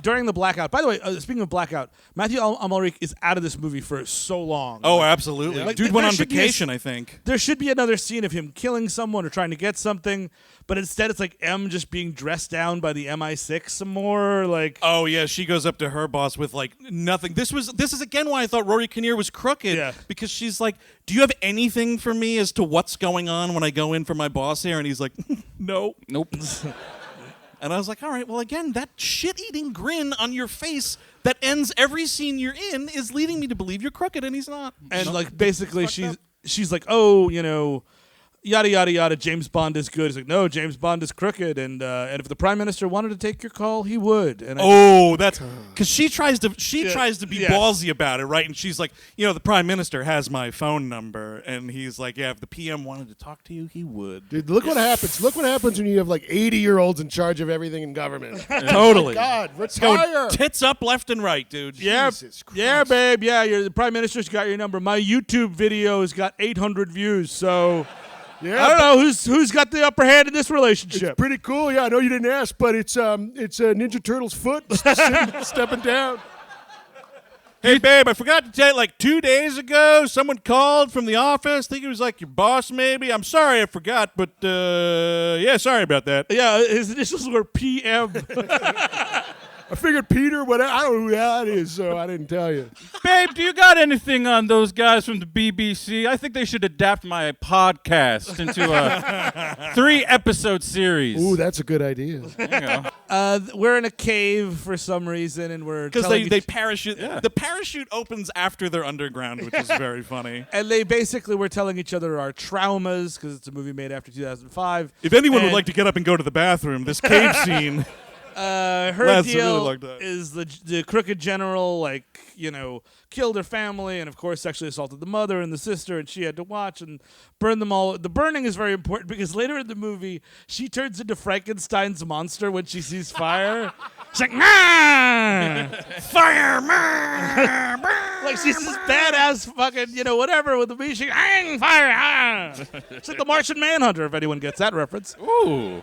During the blackout. By the way, speaking of blackout, Mathieu Amalric is out of this movie for so long. Oh, absolutely. Like, Dude there went on should be a vacation, I think. There should be another scene of him killing someone or trying to get something, but instead it's like M just being dressed down by the MI6 some more. Like, Oh yeah, she goes up to her boss with like nothing. This is again why I thought Rory Kinnear was crooked. Yeah. Because she's like, "Do you have anything for me as to what's going on when I go in for my boss here?" And he's like, "No." Nope. And I was like, "All right, well again, that shit-eating grin on your face that ends every scene you're in is leading me to believe you're crooked," and he's not. and like basically she's like, oh, you know, yada yada yada. James Bond is good. He's like, no, James Bond is crooked, and if the Prime Minister wanted to take your call, he would. And That's because she tries to be Yeah. ballsy about it, right? And she's like, you know, the Prime Minister has my phone number, and he's like, yeah, if the PM wanted to talk to you, he would. Dude, look what happens. Look what happens when you have like 80-year-olds in charge of everything in government. Totally. God, Going retire. tits up left and right, dude. yeah, Jesus yeah, Christ. babe, yeah, the Prime Minister's got your number. My YouTube video has got 800 views, so Yeah, I don't know who's got the upper hand in this relationship. It's pretty cool. Yeah, I know you didn't ask, but it's a Ninja Turtle's foot stepping down. Hey, babe, I forgot to tell you, like 2 days ago, someone called from the office. I think it was like your boss, maybe. I'm sorry I forgot, but yeah, sorry about that. Yeah, his initials were PM. I figured Peter, but I don't know who that is, so I didn't tell you. Babe, do you got anything on those guys from the BBC? I think they should adapt my podcast into a 3-episode series. Ooh, that's a good idea. There you go. We're in a cave for some reason, and we're Because telling they each- parachute. The parachute opens after they're underground, which is very funny. and they basically were telling each other our traumas because it's a movie made after 2005. If anyone would And- like to get up and go to the bathroom, this cave scene. Her That's deal really like that. is the crooked general, like, you know, killed her family and, of course, sexually assaulted the mother and the sister, and she had to watch and burn them all. The burning is very important because later in the movie, she turns into Frankenstein's monster when she sees fire. She's like, "Mah! Fire! Mah! Like, she's this badass fucking, you know, whatever with the bee. She, fire! Ah! It's like the Martian Manhunter, if anyone gets that reference. Ooh.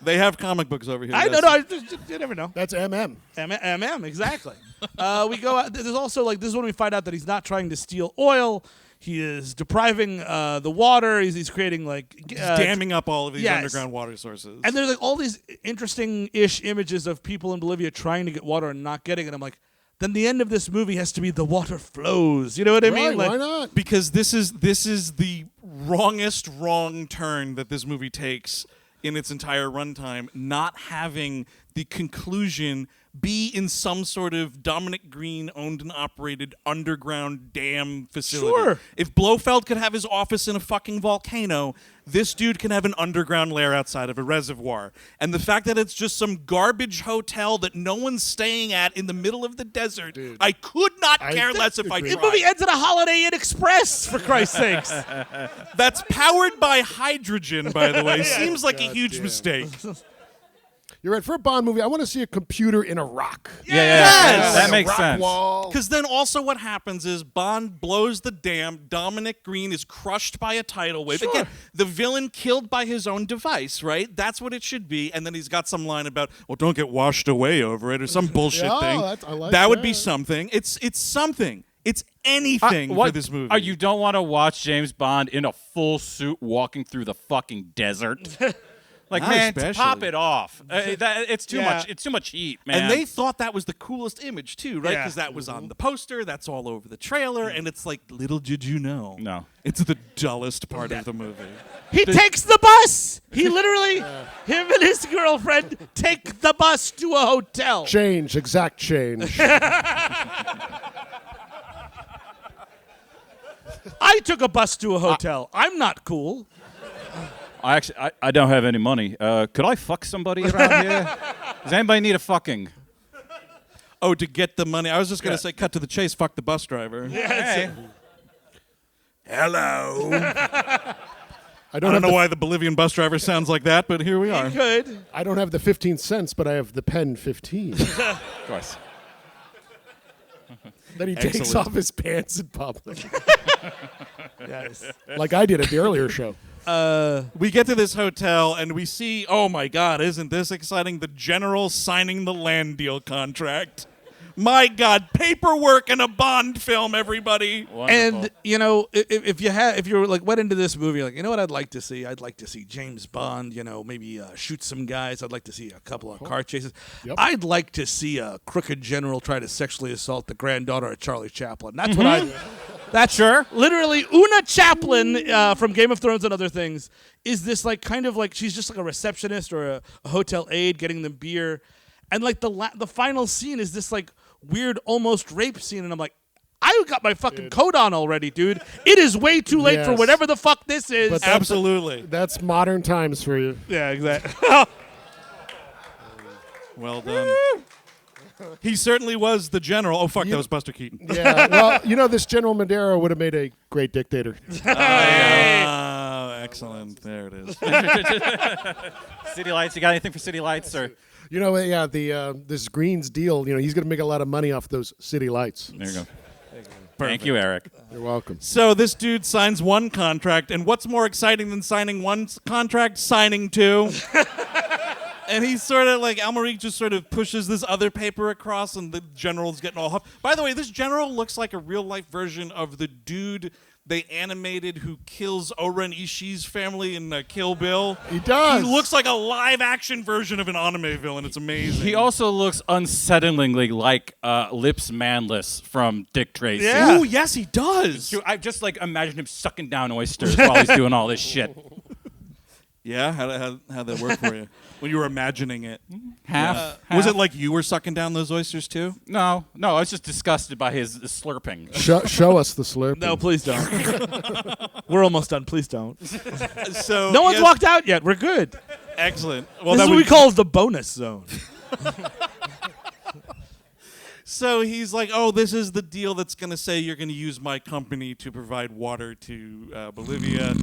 They have comic books over here. I don't know. You never know. That's MM. MM, exactly. We go out. There's also, like, this is when we find out that he's not trying to steal oil. He is depriving the water. He's creating, like... damming up all of these yes. underground water sources. And there's, like, all these interesting-ish images of people in Bolivia trying to get water and not getting it. I'm like, then the end of this movie has to be the water flows. You know what I mean? Right, Like, why not? because this is the wrongest wrong turn that this movie takes in its entire runtime, not having the conclusion be in some sort of Dominic Green owned and operated underground dam facility. Sure. If Blofeld could have his office in a fucking volcano, this dude can have an underground lair outside of a reservoir. And the fact that it's just some garbage hotel that no one's staying at in the middle of the desert, I could not care less if I agree. the tried. movie ends at a Holiday Inn Express, for Christ's sakes. That's powered by hydrogen, by the way. Seems like a huge mistake. You're right. For a Bond movie, I want to see a computer in a rock. Yes! That Like a makes rock sense. wall. Because then also what happens is Bond blows the dam. Dominic Green is crushed by a tidal wave. Sure. Again, the villain killed by his own device, right? That's what it should be. And then he's got some line about, well, don't get washed away over it or some bullshit Yeah, thing. I like that would be that. something. It's something. It's anything for this movie. You don't want to watch James Bond in a full suit walking through the fucking desert? Like, Not man, especially. pop it off. It's too Yeah. much. It's too much heat, man. And they thought that was the coolest image too, right? Yeah. Because that was on the poster, that's all over the trailer, and it's like, little did you know. No. It's the dullest part of the movie. He takes the bus. He literally, him and his girlfriend take the bus to a hotel. Change, exact change. I took a bus to a hotel. I'm not cool. I don't have any money. Could I fuck somebody around here? Does anybody need a fucking? Oh, to get the money. I was just going to say, cut to the chase, fuck the bus driver. Hey. Hello. I I don't know why the Bolivian bus driver sounds like that, but here we are. Good. I don't have the 15 cents, but I have the pen 15. Of course. Then he takes Excellent. off his pants in public, Yes. like I did at the earlier show. We get to this hotel and we see, oh my God, isn't this exciting? The general signing the land deal contract. My God, paperwork in a Bond film, everybody. Wonderful. And you know, if you were like went into this movie, like, you know what I'd like to see? I'd like to see James Bond. You know, maybe shoot some guys. I'd like to see a couple of car chases. Yep. I'd like to see a crooked general try to sexually assault the granddaughter of Charlie Chaplin. That's what I. That's Sure. literally Una Chaplin from Game of Thrones and other things. Is this like kind of like she's just like a receptionist or a hotel aide getting them beer, and like the final scene is this like weird almost rape scene, and I'm like, I got my fucking coat on already, dude. It is way too late for Yes. whatever the fuck this is. But that's- Absolutely. That's modern times for you. yeah, exactly. Well done. He certainly was the general. Oh, fuck, that was Buster Keaton. Yeah. Well, you know, this General Madero would have made a great dictator. Oh, excellent. There it is. City Lights. You got anything for City Lights or? You know, yeah, this Greens deal. You know, he's going to make a lot of money off those city lights. There you go. Thank you, Eric. You're welcome. So this dude signs one contract, and what's more exciting than signing one contract? Signing two. And he's sort of like, Amalric just sort of pushes this other paper across, and the general's getting all huffed. By the way, this general looks like a real-life version of the dude they animated who kills Oren Ishii's family in Kill Bill. He does. He looks like a live-action version of an anime villain. It's amazing. He also looks unsettlingly like Lips Manless from Dick Tracy. Yeah. Oh, yes, he does. Dude, I just like imagine him sucking down oysters while he's doing all this shit. Yeah? How'd that work for you? When you were imagining it? Half. Was it like you were sucking down those oysters too? No, I was just disgusted by his slurping. Show us the slurp. No, please don't. We're almost done. Please don't. So No one's yes, walked out yet. We're good. Excellent. Well, This is that what we would- call the bonus zone. So he's like, oh, this is the deal that's going to say you're going to use my company to provide water to Bolivia.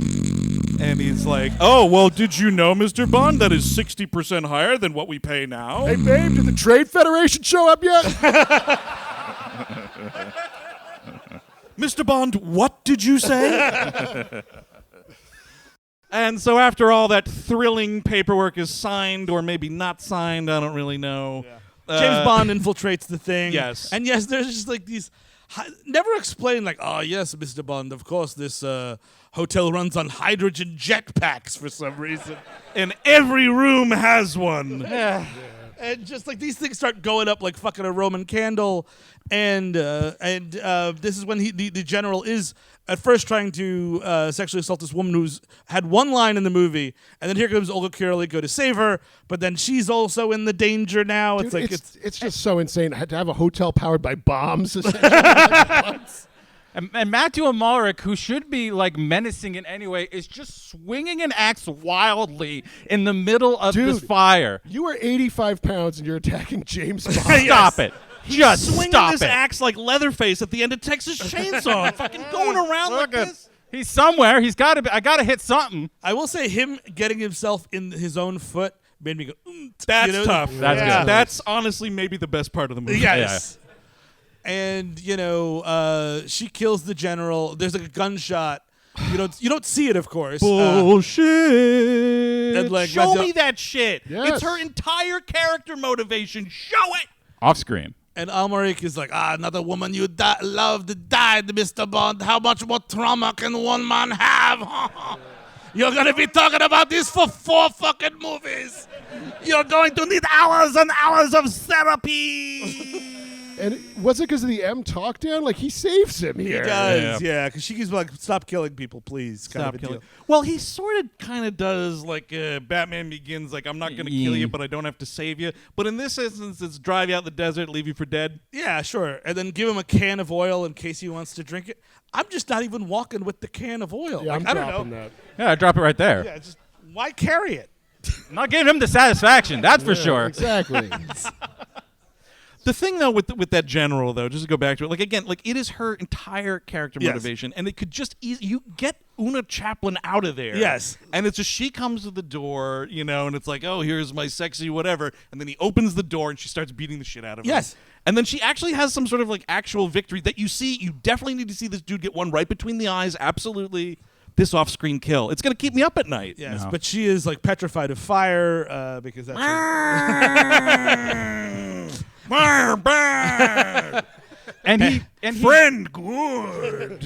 And he's like, oh, well, did you know, Mr. Bond, that is 60% higher than what we pay now? Hey, babe, did the Trade Federation show up yet? Mr. Bond, what did you say? And so after all that thrilling paperwork is signed, or maybe not signed, I don't really know. James Bond infiltrates the thing. Yes. And yes, there's just like these never explained like, oh yes, Mr. Bond, of course this hotel runs on hydrogen jetpacks for some reason. And every room has one. And just like these things start going up like fucking a Roman candle, and this is when the general is at first trying to sexually assault this woman who's had one line in the movie, and then here comes Olga Kurylenko to save her, but then she's also in the danger now. Dude, It's like it's just so insane. I had to have a hotel powered by bombs. And Mathieu Amalric, who should be like menacing in any way, is just swinging an axe wildly in the middle of this Dude. fire. You are 85 pounds and you're attacking James Bond. Stop it. Just Swinging stop this it. axe like Leatherface at the end of Texas Chainsaw, fucking going around like this. He's somewhere. He's got to be. I got to hit something. I will say him getting himself in his own foot made me go. That's you know? tough. That's Yeah. good. That's honestly maybe the best part of the movie. Yes. And you know, she kills the general. There's like a gunshot. You don't see it, of course. Bullshit. And, like, Show Mathieu- me that shit. Yes. It's her entire character motivation. Show it. Off screen. And Amalric is like, another woman you loved died, Mr. Bond. How much more trauma can one man have? You're gonna be talking about this for 4 fucking movies. You're going to need hours and hours of therapy. And was it because of the M talk down? Like, he saves him He here. does, yeah, because she keeps like, "Stop killing people, please." Kind Stop of a killing. deal. Well, he sort of kind of does like Batman Begins, like, I'm not going to kill you, but I don't have to save you. But in this instance, it's drive you out in the desert, leave you for dead. Yeah, sure. And then give him a can of oil in case he wants to drink it. I'm just not even walking with the can of oil. Yeah, Like, I'm I don't know. dropping that. Yeah, drop it right there. Yeah, just why carry it? I'm not giving him the satisfaction, that's for sure. Exactly. The thing though with that general though, just to go back to it, like again, like it is her entire character Yes. motivation, and it could just you get Una Chaplin out of there. Yes. And it's just she comes to the door, you know, and it's like, oh, here's my sexy whatever, and then he opens the door and she starts beating the shit out of him. Yes. And then she actually has some sort of like actual victory that you see. You definitely need to see this dude get one right between the eyes. Absolutely. This off-screen kill. It's gonna keep me up at night. Yes, No. but she is like petrified of fire because that's And he Friend, good.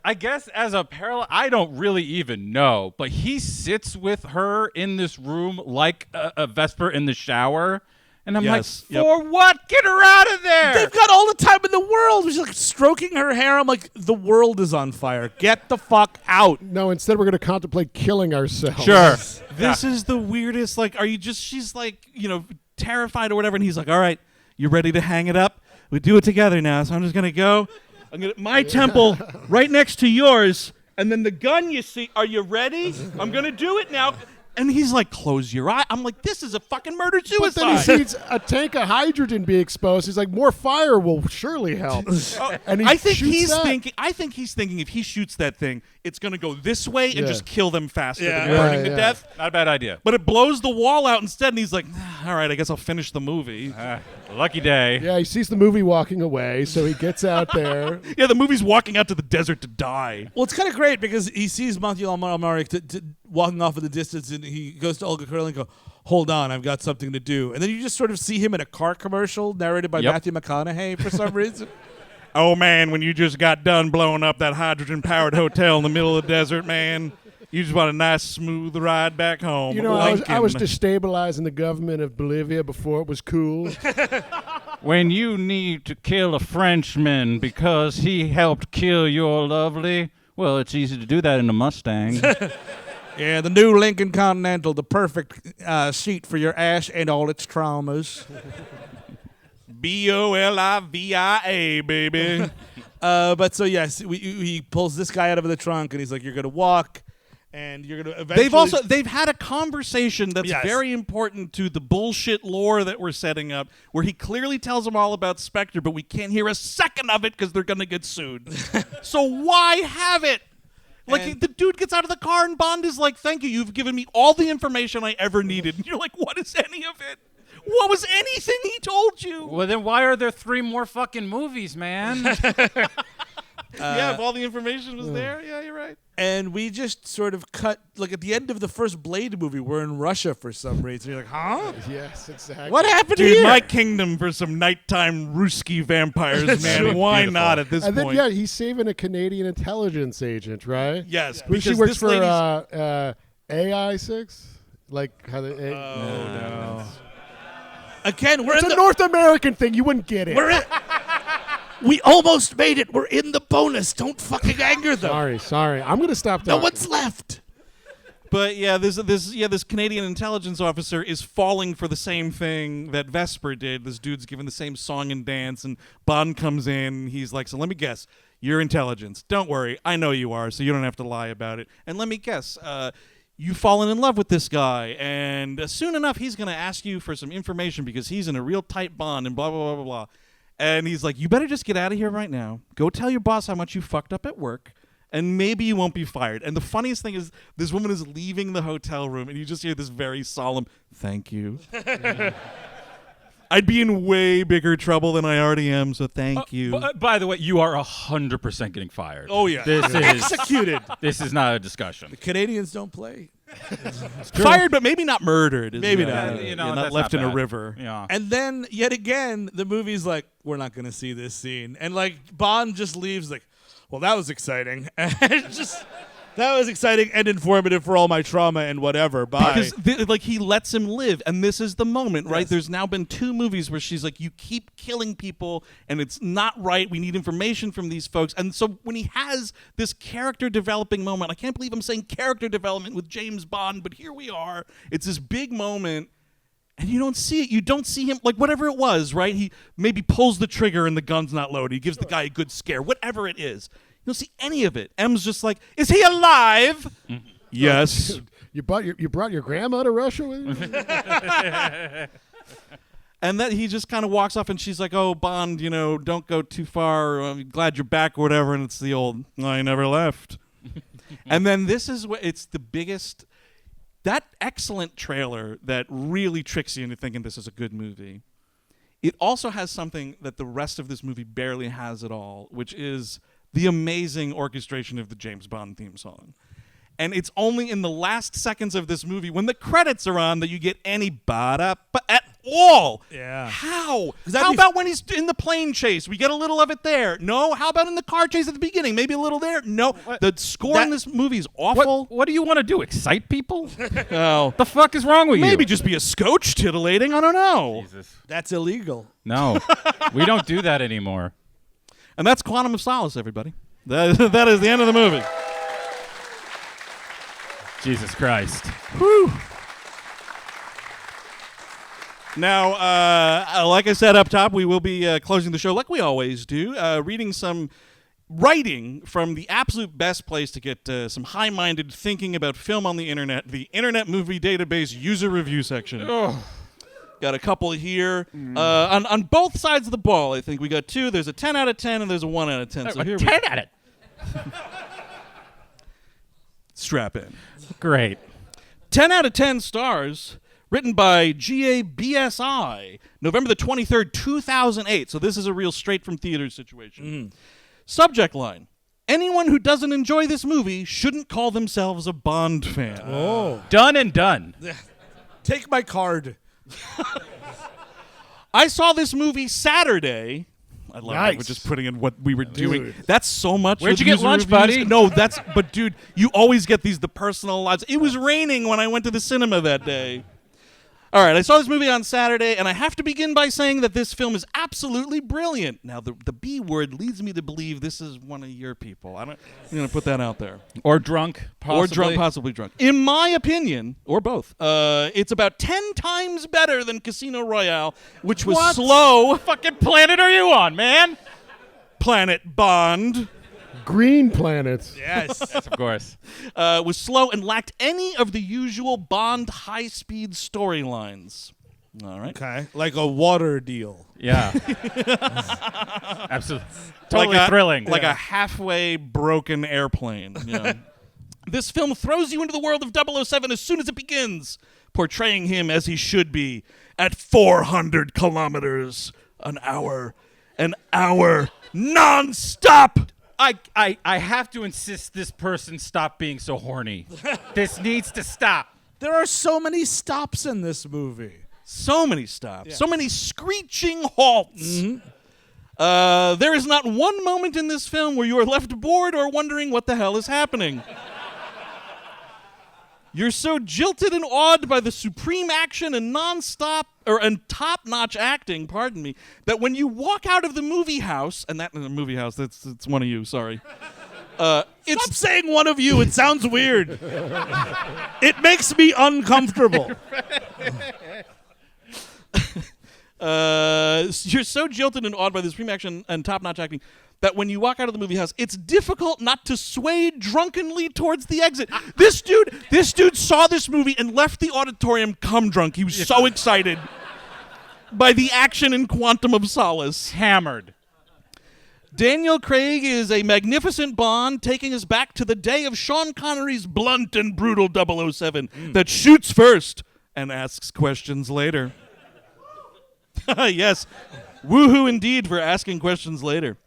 I guess as a parallel, I don't really even know, but he sits with her in this room like a Vesper in the shower. And I'm Yes. like, for what? Get her out of there. They've got all the time in the world. She's like stroking her hair. I'm like, the world is on fire. Get the fuck out. No, instead we're going to contemplate killing ourselves. Sure. This is the weirdest. Like, are you just? She's like, you know, terrified or whatever, and he's like, all right, you ready to hang it up? We do it together now. So I'm just gonna go. I'm gonna my temple right next to yours, and then the gun you see. Are you ready? I'm gonna do it now. And he's like, close your eye. I'm like, this is a fucking murder But then suicide. he sees a tank of hydrogen be exposed. He's like, more fire will surely help. And he I think shoots he's that. thinking. I think he's thinking if he shoots that thing, it's gonna go this way and Yeah. just kill them faster Yeah. than burning Yeah, to yeah. death. Not a bad idea. But it blows the wall out instead, and he's like, all right, I guess I'll finish the movie. Lucky day. Yeah, he sees the movie walking away, so he gets out there. Yeah, the movie's walking out to the desert to die. Well, it's kind of great because he sees Mathieu Amalric walking off in the distance, and he goes to Olga Kurl and go, "Hold on, I've got something to do." And then you just sort of see him in a car commercial narrated by Yep. Matthew McConaughey for some reason. Oh man, when you just got done blowing up that hydrogen-powered hotel in the middle of the desert, man, you just want a nice, smooth ride back home. You know, I was Lincoln. destabilizing the government of Bolivia before it was cool. When you need to kill a Frenchman because he helped kill your lovely, well, it's easy to do that in a Mustang. Yeah, the new Lincoln Continental, the perfect seat for your ass and all its traumas. Bolivia, baby. But so yes, he pulls this guy out of the trunk, and he's like, "You're gonna walk, and you're gonna eventually." They've had a conversation that's Yes. very important to the bullshit lore that we're setting up, where he clearly tells them all about Spectre, but we can't hear a second of it because they're gonna get sued. So why have it? Like, And- the dude gets out of the car and Bond is like, "Thank you, you've given me all the information I ever needed." And you're like, "What is any of it? What was anything he told you?" Well, then why are there 3 more fucking movies, man? Yeah, if all the information was there, yeah, you're right. And we just sort of cut, like at the end of the first Blade movie, we're in Russia for some reason. You're like, huh? Yes, exactly. What happened Dude, here? my kingdom for some nighttime Ruski vampires, man. Why Beautiful. not at this And then, point? yeah, he's saving a Canadian intelligence agent, right? Yes, Who she because works this for lady's AI6? Like how they. no. Again, we're It's in a the. North American thing. You wouldn't get it. We're in. We almost made it. We're in the bonus. Don't fucking anger them. Sorry. I'm gonna stop. No talking. one's left. But yeah, this Canadian intelligence officer is falling for the same thing that Vesper did. This dude's given the same song and dance, and Bond comes in. He's like, "So let me guess, you're intelligence. Don't worry, I know you are, so you don't have to lie about it. And let me guess, you've fallen in love with this guy, and soon enough, he's going to ask you for some information because he's in a real tight bond, and blah blah blah blah blah." And he's like, "You better just get out of here right now. Go tell your boss how much you fucked up at work, and maybe you won't be fired." And the funniest thing is, this woman is leaving the hotel room, and you just hear this very solemn, "Thank you." I'd be in way bigger trouble than I already am, so thank you. By the way, you are 100% getting fired. Oh yeah. This is Executed. this is not a discussion. Canadians don't play. Fired, but maybe not murdered. Maybe not. not. You know, not that's left not in a bad. river. Yeah. And then yet again, the movie's like, we're not going to see this scene, and like Bond just leaves like, well, that was exciting, and it's just. That was exciting and informative for all my trauma and whatever. Bye. Because he lets him live, and this is the moment, right? Yes. There's now been 2 movies where she's like, you keep killing people, and it's not right. We need information from these folks. And so when he has this character developing moment, I can't believe I'm saying character development with James Bond, but here we are. It's this big moment, and you don't see it. You don't see him, like whatever it was, right? He maybe pulls the trigger and the gun's not loaded. He gives the guy a good scare, whatever it is. You don't see any of it. M's just like, is he alive? Yes. Dude, you brought your grandma to Russia with you? And then he just kind of walks off, and she's like, oh, Bond, don't go too far. I'm glad you're back or whatever. And it's the old, I never left. And then this is what it's the biggest, that excellent trailer that really tricks you into thinking this is a good movie. It also has something that the rest of this movie barely has at all, which is the amazing orchestration of the James Bond theme song. And it's only in the last seconds of this movie, when the credits are on, that you get any ba-da-ba at all. Yeah. How? How about when he's in the plane chase? We get a little of it there. No. How about in the car chase at the beginning? Maybe a little there. No. The score in this movie is awful. What do you want to do? Excite people? Oh. The fuck is wrong with you? Maybe just be a scotch titillating. I don't know. Jesus. That's illegal. No, we don't do that anymore. And that's Quantum of Solace, everybody. That is the end of the movie. Jesus Christ. Whew. Now, like I said up top, we will be closing the show like we always do, reading some writing from the absolute best place to get some high-minded thinking about film on the internet, the Internet Movie Database user review section. Got a couple here. On both sides of the ball, I think. We got 2. There's a 10 out of 10 and there's a 1 out of 10. So here 10 out of Strap in. Great. 10 out of 10 stars, written by GABSI, November the 23rd, 2008. So this is a real straight-from-theater situation. Subject line. Anyone who doesn't enjoy this movie shouldn't call themselves a Bond fan. Oh. Done and done. Take my card. I saw this movie Saturday. I love Nice. it. We're just putting in what we were doing. That's so much. Where'd with you get user lunch, reviews. buddy? No, but dude, you always get the personal lives. It was raining when I went to the cinema that day. All right, I saw this movie on Saturday, and I have to begin by saying that this film is absolutely brilliant. Now, the B word leads me to believe this is one of your people. I'm going to put that out there. Or drunk, possibly. Or drunk, possibly drunk. In my opinion, or both, it's about 10 times better than Casino Royale, which was slow. What fucking planet are you on, man? Planet Bond. Green planets. Yes. Of course. Was slow and lacked any of the usual Bond high-speed storylines. All right. Okay. Like a water deal. Yeah. Absolutely. Totally thrilling. Like a halfway broken airplane. Yeah. This film throws you into the world of 007 as soon as it begins, portraying him as he should be at 400 kilometers an hour. An hour non-stop. I have to insist this person stop being so horny. This needs to stop. There are so many stops in this movie. So many stops. So many screeching halts. There is not one moment in this film where you are left bored or wondering what the hell is happening. You're so jilted and awed by the supreme action and and top-notch acting, pardon me, that when you walk out of the movie house, and that in the movie house, it's one of you, sorry. Stop saying one of you. It sounds weird. It makes me uncomfortable. You're so jilted and awed by the supreme action and top-notch acting that when you walk out of the movie house, it's difficult not to sway drunkenly towards the exit. This dude saw this movie and left the auditorium cum drunk. He was so excited by the action in Quantum of Solace. Hammered. Daniel Craig is a magnificent Bond, taking us back to the day of Sean Connery's blunt and brutal 007 that shoots first and asks questions later. Yes, woohoo indeed for asking questions later.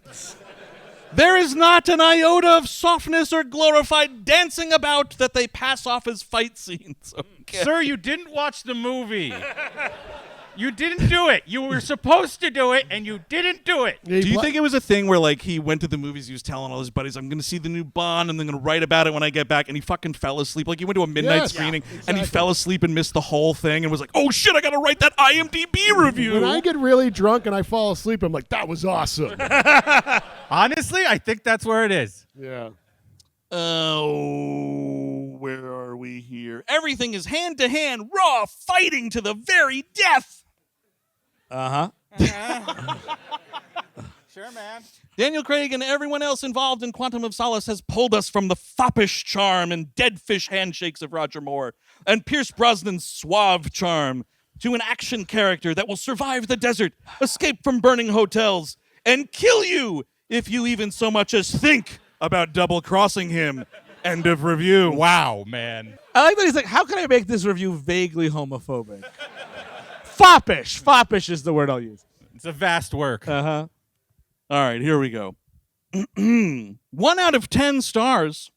There is not an iota of softness or glorified dancing about that they pass off as fight scenes. Okay. Sir, you didn't watch the movie. You didn't do it. You were supposed to do it, and you didn't do it. Yeah, Do you think it was a thing where like he went to the movies, he was telling all his buddies, I'm going to see the new Bond and I'm going to write about it when I get back, and he fucking fell asleep. Like he went to a midnight Yes. screening Yeah, and he exactly. fell asleep and missed the whole thing and was like, oh shit, I got to write that IMDb review. When I get really drunk and I fall asleep, I'm like, that was awesome. Honestly, I think that's where it is. Yeah. Oh, where are we here? Everything is hand to hand, raw, fighting to the very death. Sure, man. Daniel Craig and everyone else involved in Quantum of Solace has pulled us from the foppish charm and dead fish handshakes of Roger Moore and Pierce Brosnan's suave charm to an action character that will survive the desert, escape from burning hotels, and kill you if you even so much as think about double-crossing him. End of review. Wow, man. I like that he's like, how can I make this review vaguely homophobic? Foppish. Foppish is the word I'll use. It's a vast work. Uh-huh. All right, here we go. 1 out of 10 stars.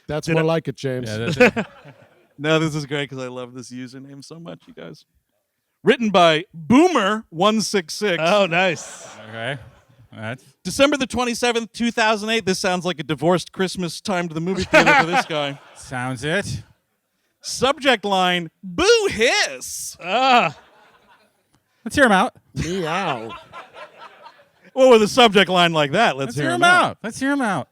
That's more like it, James. Yeah, that's it. No, this is great because I love this username so much, you guys. Written by Boomer166. Oh, nice. Okay. That's December the 27th, 2008. This sounds like a divorced Christmas time to the movie theater for this guy. sounds it. Subject line, boo hiss. Let's hear him out. Meow. Well, with a subject line like that, let's hear him out. Let's hear him out.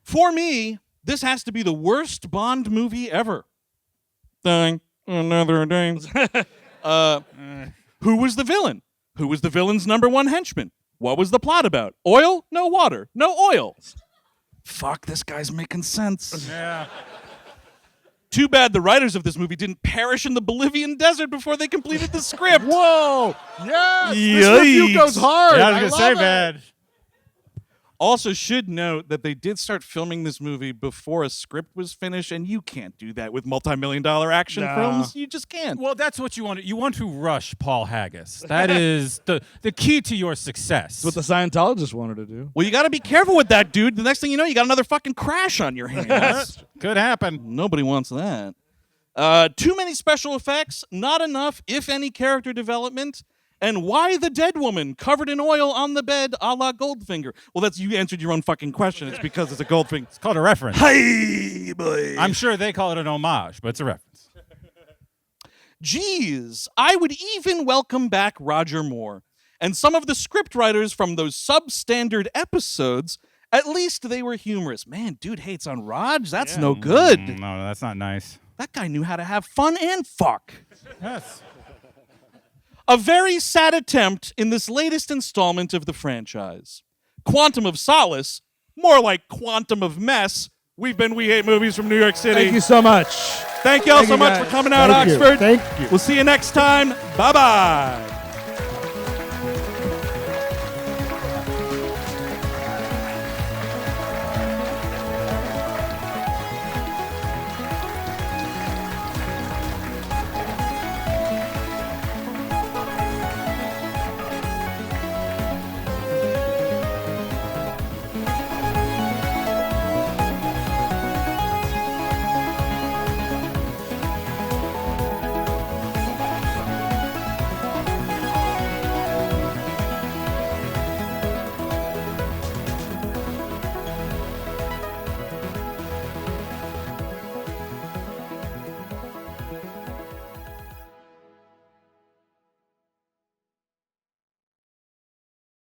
For me, this has to be the worst Bond movie ever. Dang, another dang. Who was the villain? Who was the villain's number one henchman? What was the plot about? Oil? No water. No oil. Fuck, this guy's making sense. Yeah. Too bad the writers of this movie didn't perish in the Bolivian desert before they completed the script. Whoa! Yes! Yikes. This review goes hard. Yeah, I was love gonna say, it. man. Also, should note that they did start filming this movie before a script was finished, and you can't do that with multi-million-dollar action Nah. films. You just can't. Well, that's what you want. You want to rush Paul Haggis. That is the key to your success. That's what the Scientologists wanted to do. Well, you got to be careful with that, dude. The next thing you know, you got another fucking crash on your hands. Could happen. Nobody wants that. Too many special effects, not enough, if any, character development. And why the dead woman covered in oil on the bed a la Goldfinger? Well, that's you answered your own fucking question. It's because it's a Goldfinger. It's called a reference. Hey, boy. I'm sure they call it an homage, but it's a reference. Geez, I would even welcome back Roger Moore. And some of the script writers from those substandard episodes, at least they were humorous. Man, dude hates on Raj. That's no good. No, that's not nice. That guy knew how to have fun and fuck. Yes. A very sad attempt in this latest installment of the franchise. Quantum of Solace, more like Quantum of Mess. We've been We Hate Movies from New York City. Thank you so much. Thank y'all Thank so you, much guys. for coming out, Thank you. Oxford. Thank you. We'll see you next time. Bye-bye.